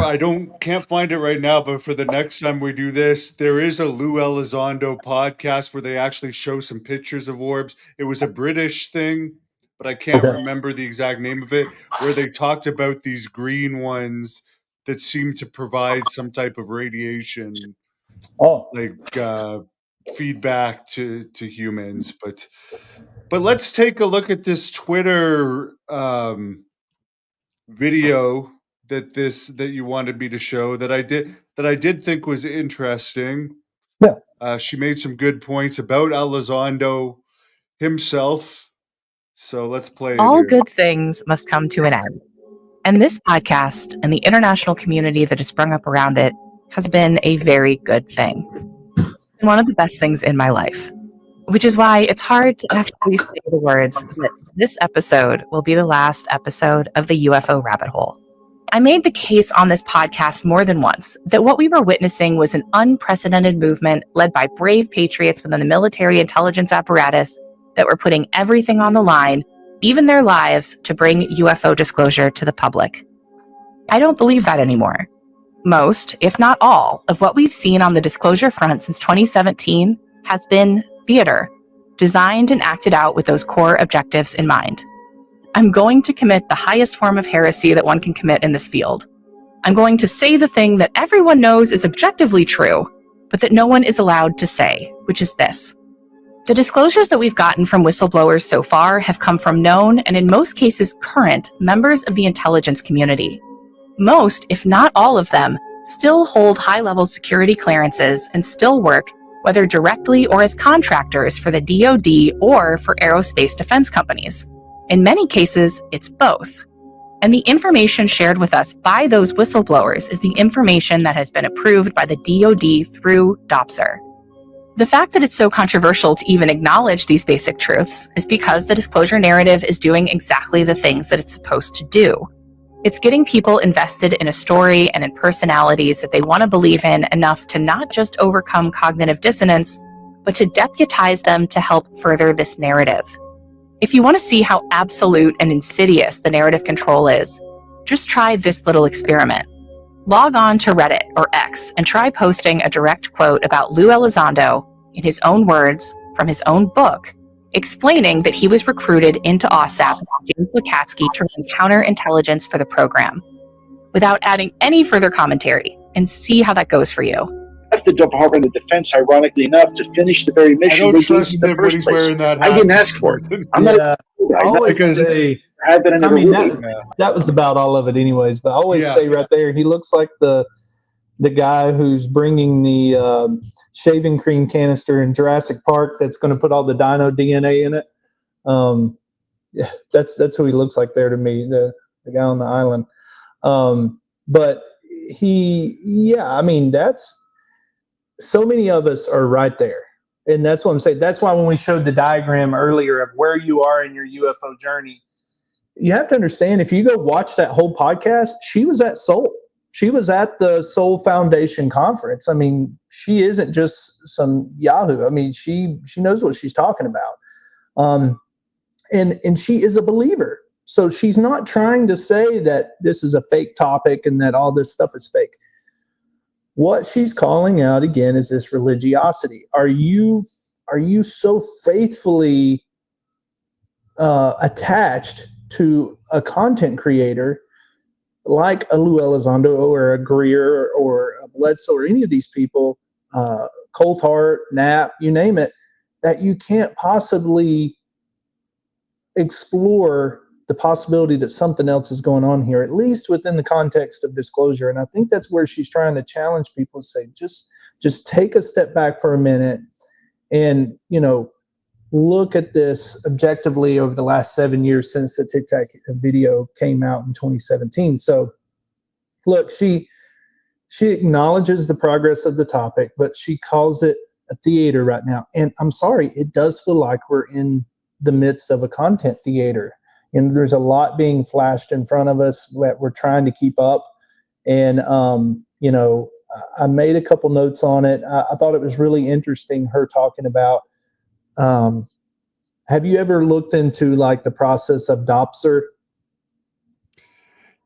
can't find it right now, but for the next time we do this, there is a Lou Elizondo podcast where they actually show some pictures of orbs. It was a British thing, but I can't remember the exact name of it, where they talked about these green ones that seem to provide some type of radiation, feedback to humans. But let's take a look at this Twitter video that you wanted me to show that I did think was interesting. Yeah. She made some good points about Elizondo himself. So let's play it. All good things must come to an end. And this podcast and the international community that has sprung up around it has been a very good thing. One of the best things in my life. Which is why it's hard to actually say the words that this episode will be the last episode of the UFO rabbit hole. I made the case on this podcast more than once that what we were witnessing was an unprecedented movement led by brave patriots within the military intelligence apparatus that were putting everything on the line, even their lives, to bring UFO disclosure to the public. I don't believe that anymore. Most, if not all, of what we've seen on the disclosure front since 2017 has been theater, designed and acted out with those core objectives in mind. I'm going to commit the highest form of heresy that one can commit in this field. I'm going to say the thing that everyone knows is objectively true, but that no one is allowed to say, which is this. The disclosures that we've gotten from whistleblowers so far have come from known, and in most cases current, members of the intelligence community. Most, if not all of them, still hold high-level security clearances and still work, whether directly or as contractors for the DoD or for aerospace defense companies. In many cases, it's both. And the information shared with us by those whistleblowers is the information that has been approved by the DoD through DOPSR. The fact that it's so controversial to even acknowledge these basic truths is because the disclosure narrative is doing exactly the things that it's supposed to do. It's getting people invested in a story and in personalities that they want to believe in enough to not just overcome cognitive dissonance, but to deputize them to help further this narrative. If you want to see how absolute and insidious the narrative control is, just try this little experiment. Log on to Reddit or X and try posting a direct quote about Lou Elizondo, in his own words, from his own book, explaining that he was recruited into OSAP by James Lukatsky to run counterintelligence for the program, without adding any further commentary, and see how that goes for you. The Department of Defense, ironically enough, to finish the very I mission don't they gave trust you in the him when first he's place. wearing that hat. I didn't ask for it. I'm not. Yeah, I always because- say, Have that I I never mean, will be. that was about all of it anyways, but I always Yeah. say right there, he looks like the guy who's bringing the shaving cream canister in Jurassic Park that's going to put all the dino DNA in it. Yeah, that's who he looks like there to me, the guy on the island. But I mean, that's, so many of us are right there. And that's what I'm saying. That's why when we showed the diagram earlier of where you are in your UFO journey, you have to understand, if you go watch that whole podcast, she was at Seoul. She was at the Seoul Foundation conference. I mean, she isn't just some Yahoo. I mean, she knows what she's talking about. And she is a believer. So she's not trying to say that this is a fake topic and that all this stuff is fake. What she's calling out again is this religiosity. Are you so faithfully attached to a content creator like a Lou Elizondo or a Greer or a Bledsoe or any of these people, Coulthard, Knapp, you name it, that you can't possibly explore the possibility that something else is going on here, at least within the context of disclosure? And I think that's where she's trying to challenge people to say, just take a step back for a minute and, look at this objectively over the last 7 years since the Tic Tac video came out in 2017. So look, she acknowledges the progress of the topic, but she calls it a theater right now. And I'm sorry, it does feel like we're in the midst of a content theater. And there's a lot being flashed in front of us that we're trying to keep up. And, I made a couple notes on it. I thought it was really interesting, her talking about, have you ever looked into like the process of Dopser?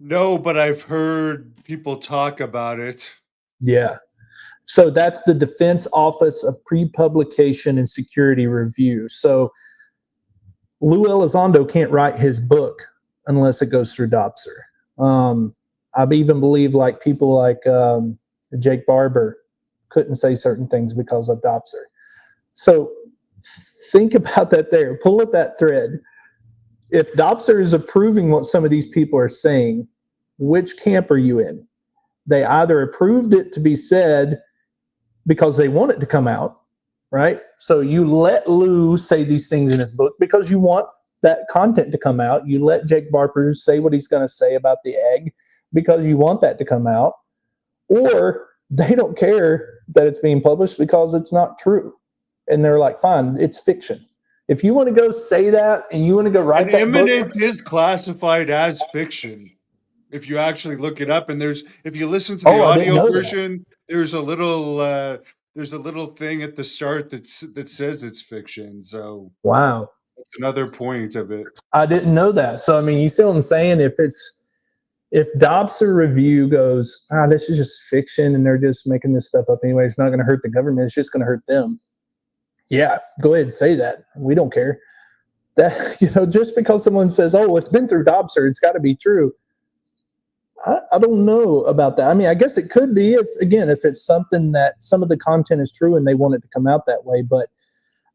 No, but I've heard people talk about it. Yeah. So that's the Defense Office of Pre-Publication and Security Review. So Lou Elizondo can't write his book unless it goes through Dopser. I even believe like people like Jake Barber couldn't say certain things because of Dopser. So think about that there. Pull at that thread. If Dopser is approving what some of these people are saying, which camp are you in? They either approved it to be said because they want it to come out, right? So you let Lou say these things in his book because you want that content to come out. You let Jake Barber say what he's going to say about the egg because you want that to come out. Or they don't care that it's being published because it's not true. And they're like, fine, it's fiction. If you want to go say that and you want to go write An that imminent book, is classified as fiction. If you actually look it up, and if you listen to the I didn't know audio that. version, there's a little thing at the start that says it's fiction. So wow, that's another point of it. I didn't know that. So I mean, you see what I'm saying? If Dobson Review goes, this is just fiction and they're just making this stuff up anyway, it's not going to hurt the government, it's just going to hurt them. Yeah, go ahead and say that. We don't care. That, just because someone says, oh, it's been through Dobson, it's got to be true. I don't know about that. I mean, I guess it could be if it's something that some of the content is true and they want it to come out that way. But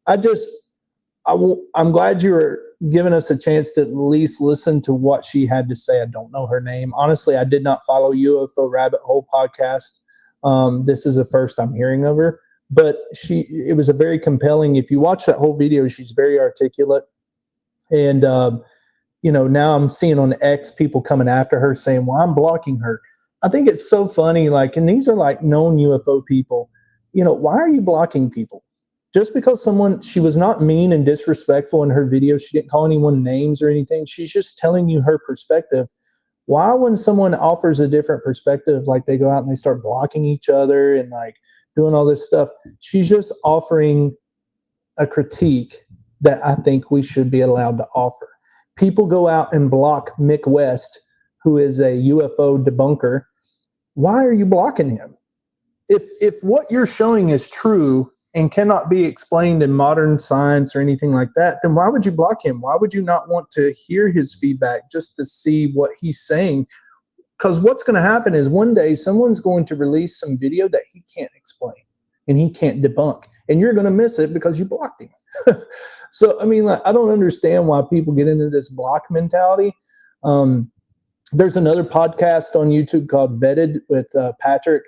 I'm glad you were giving us a chance to at least listen to what she had to say. I don't know her name. Honestly, I did not follow UFO Rabbit Hole podcast. This is the first I'm hearing of her. But it was a very compelling. If you watch that whole video, she's very articulate. And, now I'm seeing on X people coming after her saying, well, I'm blocking her. I think it's so funny. And these are known UFO people. Why are you blocking people? Just because she was not mean and disrespectful in her video. She didn't call anyone names or anything. She's just telling you her perspective. Why, when someone offers a different perspective, they go out and they start blocking each other and doing all this stuff, she's just offering a critique that I think we should be allowed to offer. People go out and block Mick West, who is a UFO debunker. Why are you blocking him? If what you're showing is true and cannot be explained in modern science or anything like that, then why would you block him? Why would you not want to hear his feedback just to see what he's saying? Because what's going to happen is one day someone's going to release some video that he can't explain and he can't debunk, and you're going to miss it because you blocked him. So, I mean, like, I don't understand why people get into this block mentality. There's another podcast on YouTube called Vetted with Patrick,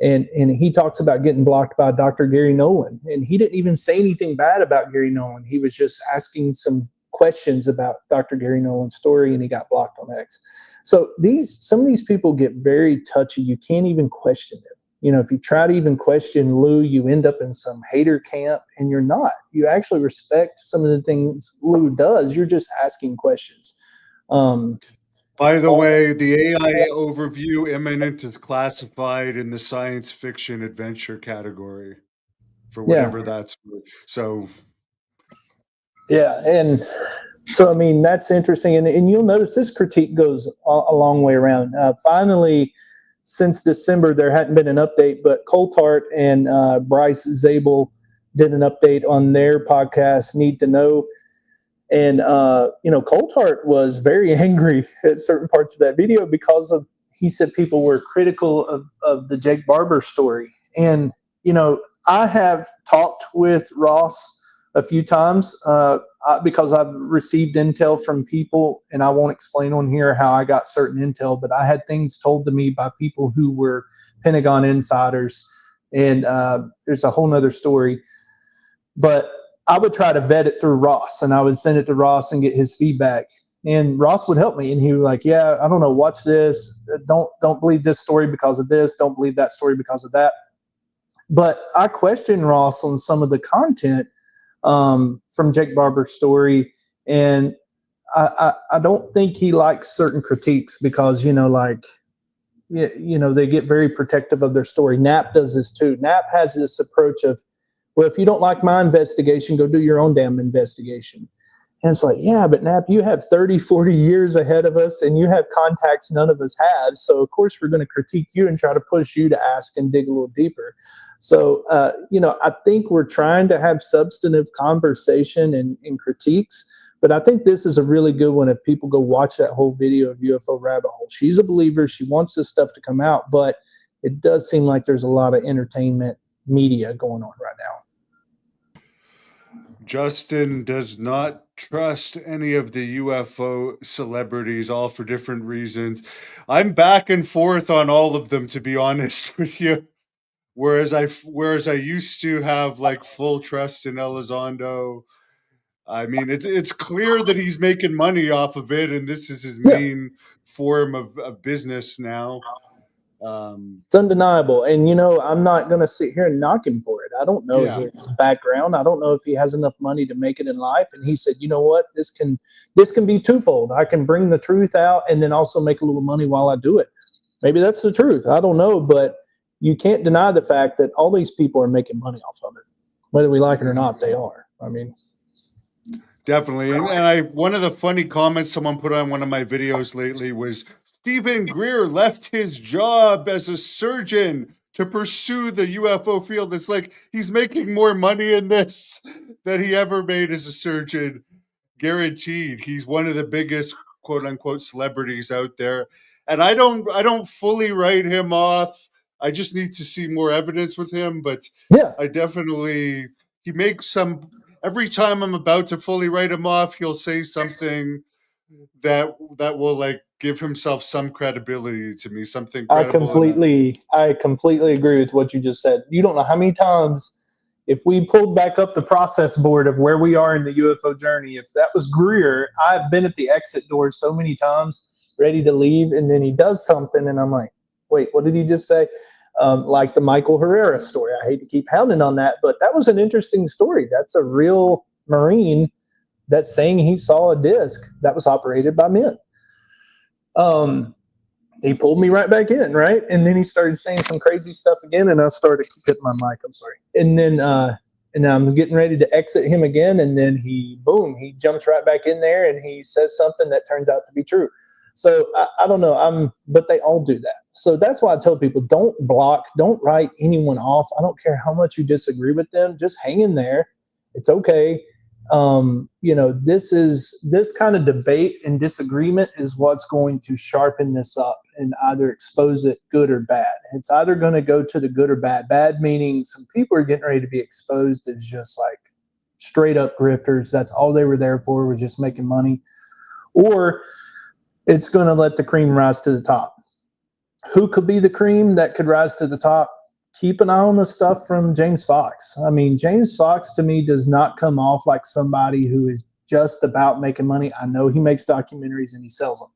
and he talks about getting blocked by Dr. Gary Nolan. And he didn't even say anything bad about Gary Nolan. He was just asking some questions about Dr. Gary Nolan's story, and he got blocked on X. So some of these people get very touchy. You can't even question them. You know, if you try to even question Lou, you end up in some hater camp, and you're not. You actually respect some of the things Lou does. You're just asking questions. By the way, the AI overview imminent is classified in the science fiction adventure category for whatever that's worth. So, yeah, and so, I mean, that's interesting. And you'll notice this critique goes a long way around. Finally, since December, there hadn't been an update, but Coltart and Bryce Zabel did an update on their podcast, Need to Know. And, Coltart was very angry at certain parts of that video because he said people were critical of the Jake Barber story. And, I have talked with Ross a few times because I've received intel from people, and I won't explain on here how I got certain intel, but I had things told to me by people who were Pentagon insiders, and there's a whole nother story. But I would try to vet it through Ross, and I would send it to Ross and get his feedback. And Ross would help me, and he was like, yeah, I don't know, watch this. Don't believe this story because of this. Don't believe that story because of that. But I questioned Ross on some of the content from Jake Barber's story, and I don't think he likes certain critiques because, they get very protective of their story. Knapp does this too. Knapp has this approach of, well, if you don't like my investigation, go do your own damn investigation. And it's like, yeah, but Knapp, you have 30, 40 years ahead of us, and you have contacts none of us have. So, of course, we're going to critique you and try to push you to ask and dig a little deeper. So, I think we're trying to have substantive conversation and critiques, but I think this is a really good one if people go watch that whole video of UFO Rabbit Hole. She's a believer. She wants this stuff to come out, but it does seem like there's a lot of entertainment media going on right now. Justin does not trust any of the UFO celebrities, all for different reasons. I'm back and forth on all of them, to be honest with you. Whereas I used to have like full trust in Elizondo. I mean, it's clear that he's making money off of it, and this is his main form of business now. It's undeniable. And, I'm not going to sit here and knock him for it. I don't know his background. I don't know if he has enough money to make it in life. And he said, you know what, this can be twofold. I can bring the truth out and then also make a little money while I do it. Maybe that's the truth. I don't know. But you can't deny the fact that all these people are making money off of it. Whether we like it or not, they are. I mean, definitely. And one of the funny comments someone put on one of my videos lately was, Stephen Greer left his job as a surgeon to pursue the UFO field. It's like he's making more money in this than he ever made as a surgeon. Guaranteed. He's one of the biggest quote unquote celebrities out there. And I don't fully write him off. I just need to see more evidence with him. But I definitely, he makes some, every time I'm about to fully write him off, he'll say something that will like give himself some credibility to me, something credible. I completely agree with what you just said. You don't know how many times, if we pulled back up the process board of where we are in the UFO journey, if that was Greer, I've been at the exit door so many times ready to leave, and then he does something and I'm like, wait, what did he just say? Like the Michael Herrera story. I hate to keep hounding on that, but that was an interesting story. That's a real Marine that's saying he saw a disc that was operated by men. He pulled me right back in, right? And then he started saying some crazy stuff again, and I started hitting my mic. I'm sorry. And then and I'm getting ready to exit him again, and then he jumps right back in there and he says something that turns out to be true. So I don't know. But they all do that. So that's why I tell people, don't block, don't write anyone off. I don't care how much you disagree with them. Just hang in there. It's okay. This kind of debate and disagreement is what's going to sharpen this up and either expose it good or bad. It's either going to go to the good or bad. Bad meaning some people are getting ready to be exposed as just like straight up grifters. That's all they were there for, was just making money. Or it's going to let the cream rise to the top. Who could be the cream that could rise to the top? Keep an eye on the stuff from James Fox. I mean, James Fox to me does not come off like somebody who is just about making money. I know he makes documentaries and he sells them.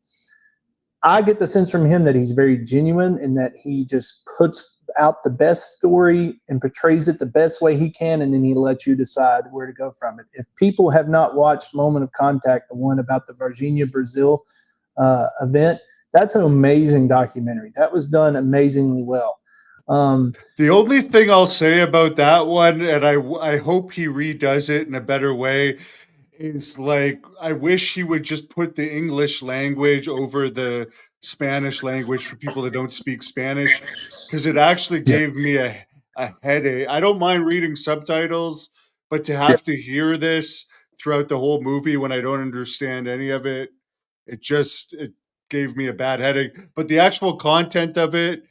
I get the sense from him that he's very genuine and that he just puts out the best story and portrays it the best way he can, and then he lets you decide where to go from it. If people have not watched Moment of Contact, the one about the Virginia, Brazil event, that's an amazing documentary. That was done amazingly well. The only thing I'll say about that one, and I hope he redoes it in a better way, is like, I wish he would just put the English language over the Spanish language for people that don't speak Spanish, because it actually gave me a headache. I don't mind reading subtitles, but to have to hear this throughout the whole movie when I don't understand any of it, it gave me a bad headache. But the actual content of it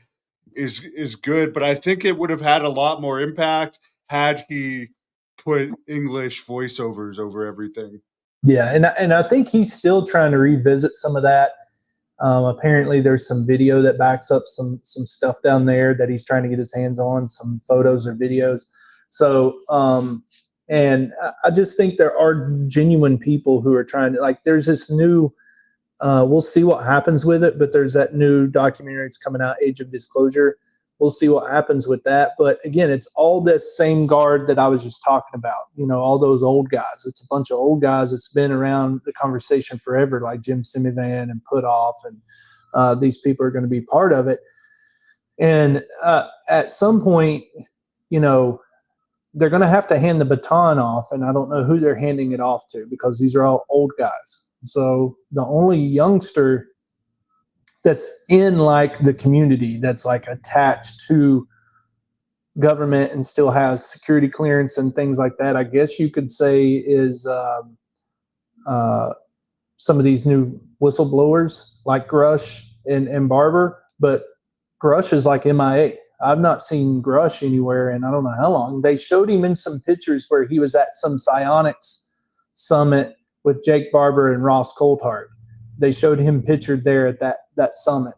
is good, but I think it would have had a lot more impact had he put English voiceovers over everything. Yeah, and I think he's still trying to revisit some of that. Apparently, there's some video that backs up some stuff down there that he's trying to get his hands on, some photos or videos. So, and I just think there are genuine people who are trying to, like, there's this new, we'll see what happens with it, but there's that new documentary that's coming out, Age of Disclosure. We'll see what happens with that. But again, it's all this same guard that I was just talking about, all those old guys. It's a bunch of old guys that's been around the conversation forever, like Jim Simivan and Putoff, and these people are going to be part of it. And at some point, they're going to have to hand the baton off, and I don't know who they're handing it off to, because these are all old guys. So the only youngster that's in like the community, that's like attached to government and still has security clearance and things like that, I guess you could say, is some of these new whistleblowers like Grush and Barber. But Grush is like MIA. I've not seen Grush anywhere in I don't know how long. They showed him in some pictures where he was at some psionics summit with Jake Barber and Ross Coulthard. They showed him pictured there at that summit.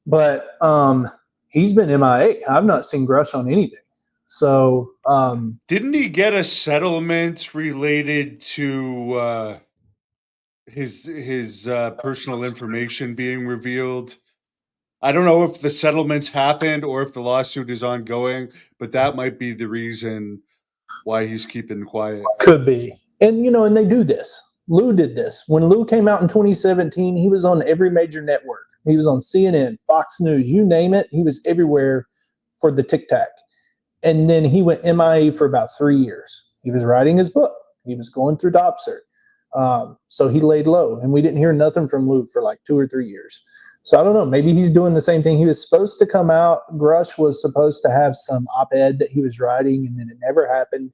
But he's been MIA. I've not seen Grush on anything. So didn't he get a settlement related to his personal information being revealed? I don't know if the settlements happened or if the lawsuit is ongoing, but that might be the reason why he's keeping quiet. Could be. And, and they do this. Lou did this. When Lou came out in 2017, he was on every major network. He was on CNN, Fox News, you name it. He was everywhere for the Tic Tac. And then he went MIA for about 3 years. He was writing his book. He was going through DOPSERT. So he laid low, and we didn't hear nothing from Lou for like 2 or 3 years. So I don't know. Maybe he's doing the same thing. He was supposed to come out. Grush was supposed to have some op-ed that he was writing, and then it never happened,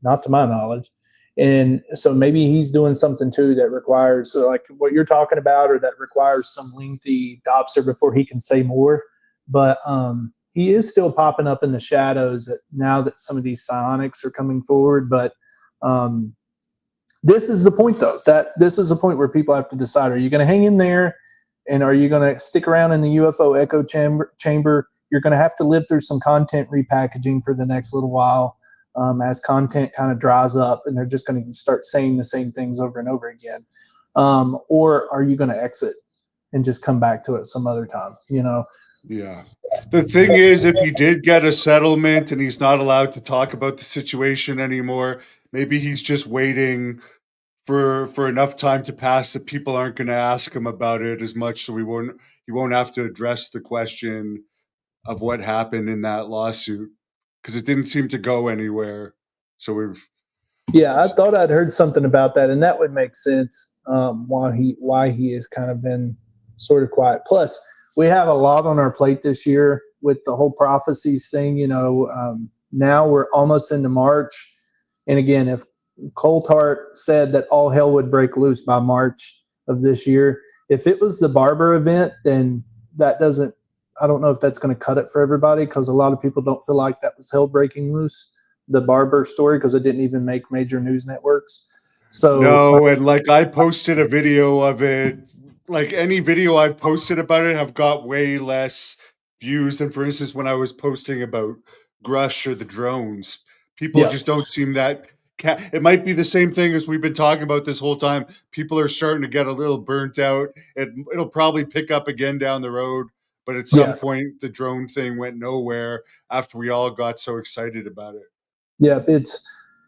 not to my knowledge. And so maybe he's doing something too that requires, like what you're talking about, or that requires some lengthy DOPSERT before he can say more. But he is still popping up in the shadows now that some of these psionics are coming forward. But this is the point, though, that this is the point where people have to decide: are you going to hang in there, and are you going to stick around in the UFO echo chamber? You're going to have to live through some content repackaging for the next little while. As content kind of dries up and they're just going to start saying the same things over and over again. Or are you going to exit and just come back to it some other time, Yeah. The thing is, if he did get a settlement and he's not allowed to talk about the situation anymore, maybe he's just waiting for enough time to pass that people aren't going to ask him about it as much, so he won't have to address the question of what happened in that lawsuit. because it didn't seem to go anywhere. So we've Yeah, I thought I'd heard something about that, and that would make sense. Why he has kind of been sort of quiet. Plus, we have a lot on our plate this year with the whole prophecies thing. Now we're almost into March, and again, if Coulthard said that all hell would break loose by March of this year, if it was the Barber event, then that doesn't. I don't know if that's going to cut it for everybody, because a lot of people don't feel like that was hell breaking loose, the Barber story, because it didn't even make major news networks. So no, and like I posted a video of it. Like any video I've posted about it have got way less views than, for instance, when I was posting about Grush or the drones. People Yeah. just don't seem that. It might be the same thing as we've been talking about this whole time. People are starting to get a little burnt out. It'll probably pick up again down the road, but at some Yeah. point, the drone thing went nowhere after we all got so excited about it. Yeah,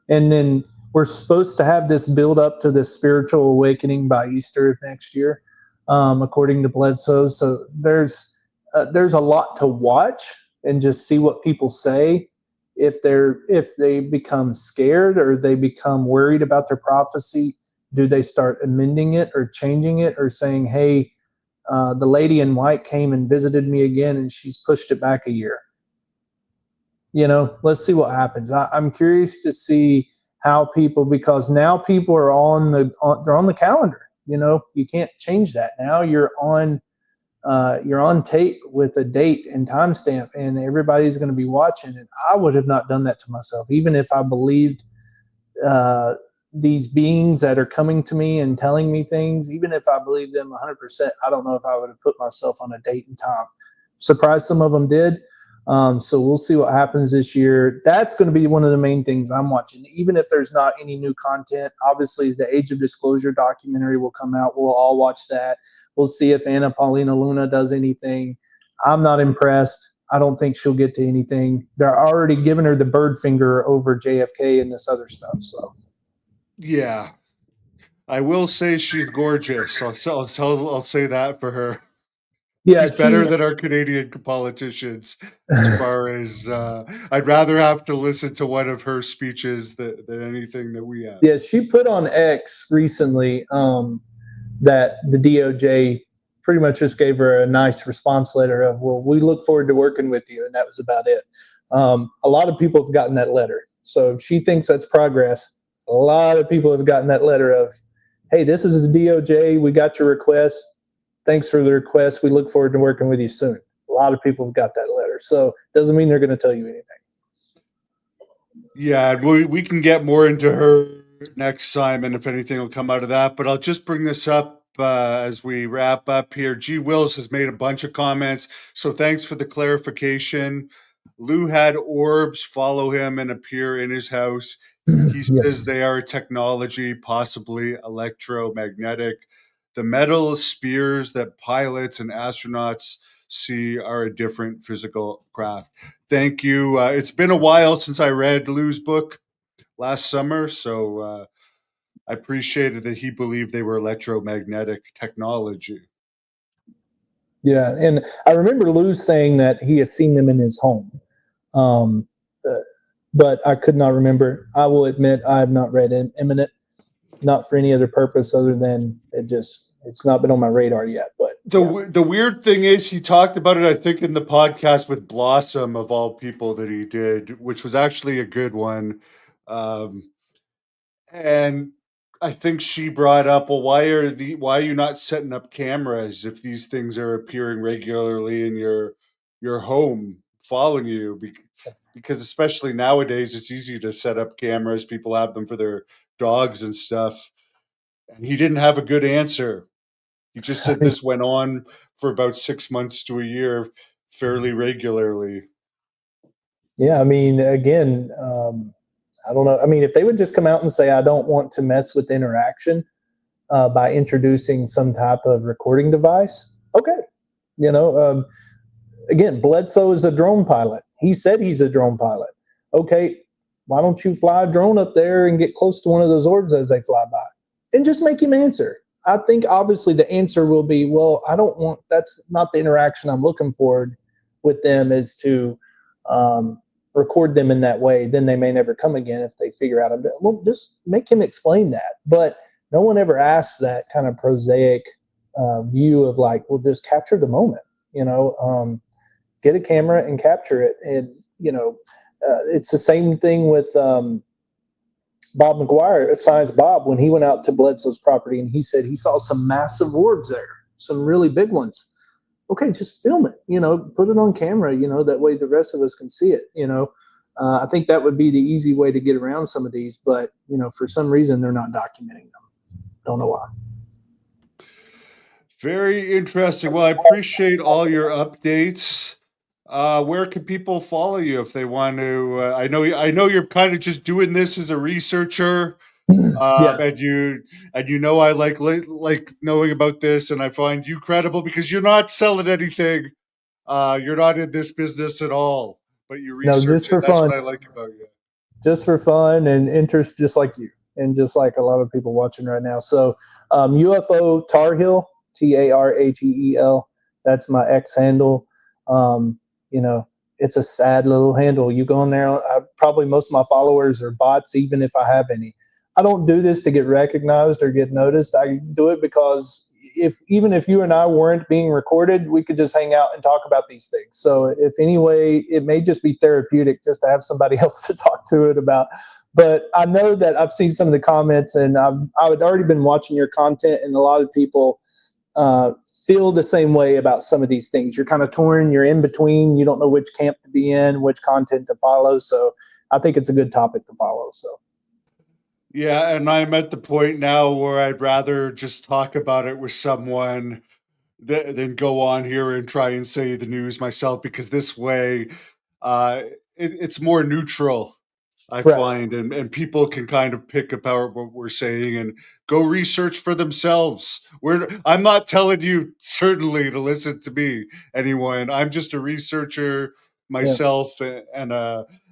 and then we're supposed to have this build up to this spiritual awakening by Easter of next year, according to Bledsoe. So there's a lot to watch and just see what people say. If they become scared or they become worried about their prophecy, do they start amending it or changing it or saying, "Hey, the lady in white came and visited me again, and she's pushed it back a year." Let's see what happens. I'm curious to see how people, because now people are they're on the calendar. You can't change that now. You're on tape with a date and timestamp, and everybody's going to be watching. And I would have not done that to myself, even if I believed these beings that are coming to me and telling me things. Even if I believed them 100%, I don't know if I would have put myself on a date and time. Surprised some of them did. So we'll see what happens this year. That's going to be one of the main things I'm watching. Even if there's not any new content, obviously the Age of Disclosure documentary will come out. We'll all watch that. We'll see if Anna Paulina Luna does anything. I'm not impressed. I don't think she'll get to anything. They're already giving her the bird finger over JFK and this other stuff. So yeah, I will say she's gorgeous. I'll say that for her. yeah, She's better than our Canadian politicians as far as I'd rather have to listen to one of her speeches than anything that we have. Yeah, she put on X recently that the DOJ pretty much just gave her a nice response letter of, well, we look forward to working with you. And that was about it. A lot of people have gotten that letter. So if she thinks that's progress, a lot of people have gotten that letter of, hey, this is the DOJ. We got your request. Thanks for the request. We look forward to working with you soon. A lot of people have got that letter. So it doesn't mean they're going to tell you anything. Yeah, we can get more into her next time, and if anything will come out of that. But I'll just bring this up as we wrap up here. G. Wills has made a bunch of comments, so thanks for the clarification. Lou had orbs follow him and appear in his house. He says they are technology, possibly electromagnetic. The metal spears that pilots and astronauts see are a different physical craft. Thank you. It's been a while since I read Lou's book last summer, so I appreciated that he believed they were electromagnetic technology. Yeah, and I remember Lou saying that he has seen them in his home, but I could not remember. I will admit I have not read Imminent, not for any other purpose other than it's not been on my radar yet. But the weird thing is, he talked about it, I think, in the podcast with Blossom, of all people, that he did, which was actually a good one. And I think she brought up, well, why are you not setting up cameras if these things are appearing regularly in your home, following you? Because especially nowadays, it's easy to set up cameras. People have them for their dogs and stuff. And he didn't have a good answer. He just said this went on for about 6 months to a year, fairly regularly. Yeah, I mean, again, I don't know. I mean, if they would just come out and say, I don't want to mess with interaction by introducing some type of recording device, okay. Again, Bledsoe is a drone pilot. He said he's a drone pilot. Okay, why don't you fly a drone up there and get close to one of those orbs as they fly by? And just make him answer. I think obviously the answer will be, well, that's not the interaction I'm looking forward with them, is to record them in that way, then they may never come again if they figure out a bit. Well, just make him explain that. But no one ever asks that kind of prosaic view of like, well, just capture the moment, get a camera and capture it. And, it's the same thing with Bob McGuire, Science Bob, when he went out to Bledsoe's property and he said he saw some massive orbs there, some really big ones. Okay, just film it, put it on camera, that way the rest of us can see it, I think that would be the easy way to get around some of these, but, for some reason they're not documenting them. Don't know why. Very interesting. Well, I appreciate all your updates. Where can people follow you if they want to? I know you're kind of just doing this as a researcher, Yeah. and I like knowing about this, and I find you credible because you're not selling anything. You're not in this business at all, but you No, research just for it. That's fun. what I like about you. Just for fun and interest, just like you, and just like a lot of people watching right now. So, UFO Tarheel, Tarheel. That's my X handle. It's a sad little handle. You go in there, probably most of my followers are bots, even if I have any. I don't do this to get recognized or get noticed. I do it because even if you and I weren't being recorded, we could just hang out and talk about these things. So if anyway, it may just be therapeutic just to have somebody else to talk to it about. But I know that I've seen some of the comments, and I had already been watching your content, and a lot of people feel the same way about some of these things. You're kind of torn. You're in between. You don't know which camp to be in, which content to follow. So I think it's a good topic to follow. So. Yeah, and I'm at the point now where I'd rather just talk about it with someone than go on here and try and say the news myself, because this way it's more neutral, I Right. find, and people can kind of pick apart what we're saying and go research for themselves. I'm not telling you certainly to listen to me, anyone. I'm just a researcher myself, and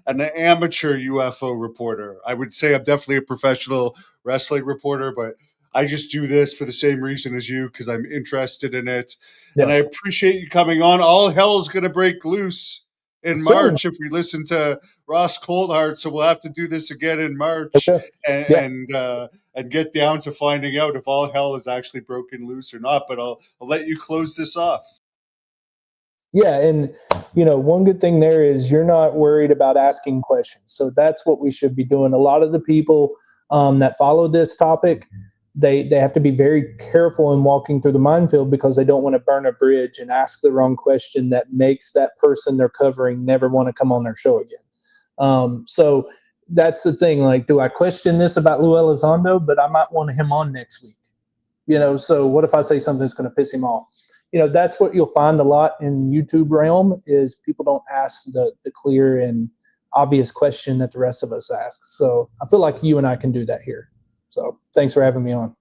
an amateur UFO reporter. I would say I'm definitely a professional wrestling reporter, but I just do this for the same reason as you, because I'm interested in it. Yeah. And I appreciate you coming on. All hell is going to break loose in March if we listen to Ross Coldheart. So we'll have to do this again in March, Okay. and get down to finding out if all hell is actually broken loose or not. But I'll let you close this off. Yeah, and one good thing there is you're not worried about asking questions. So that's what we should be doing. A lot of the people that follow this topic, they have to be very careful in walking through the minefield, because they don't want to burn a bridge and ask the wrong question that makes that person they're covering never want to come on their show again. So that's the thing. Like, do I question this about Lou Elizondo? But I might want him on next week. So what if I say something that's going to piss him off? That's what you'll find a lot in YouTube realm, is people don't ask the clear and obvious question that the rest of us ask. So I feel like you and I can do that here. So thanks for having me on.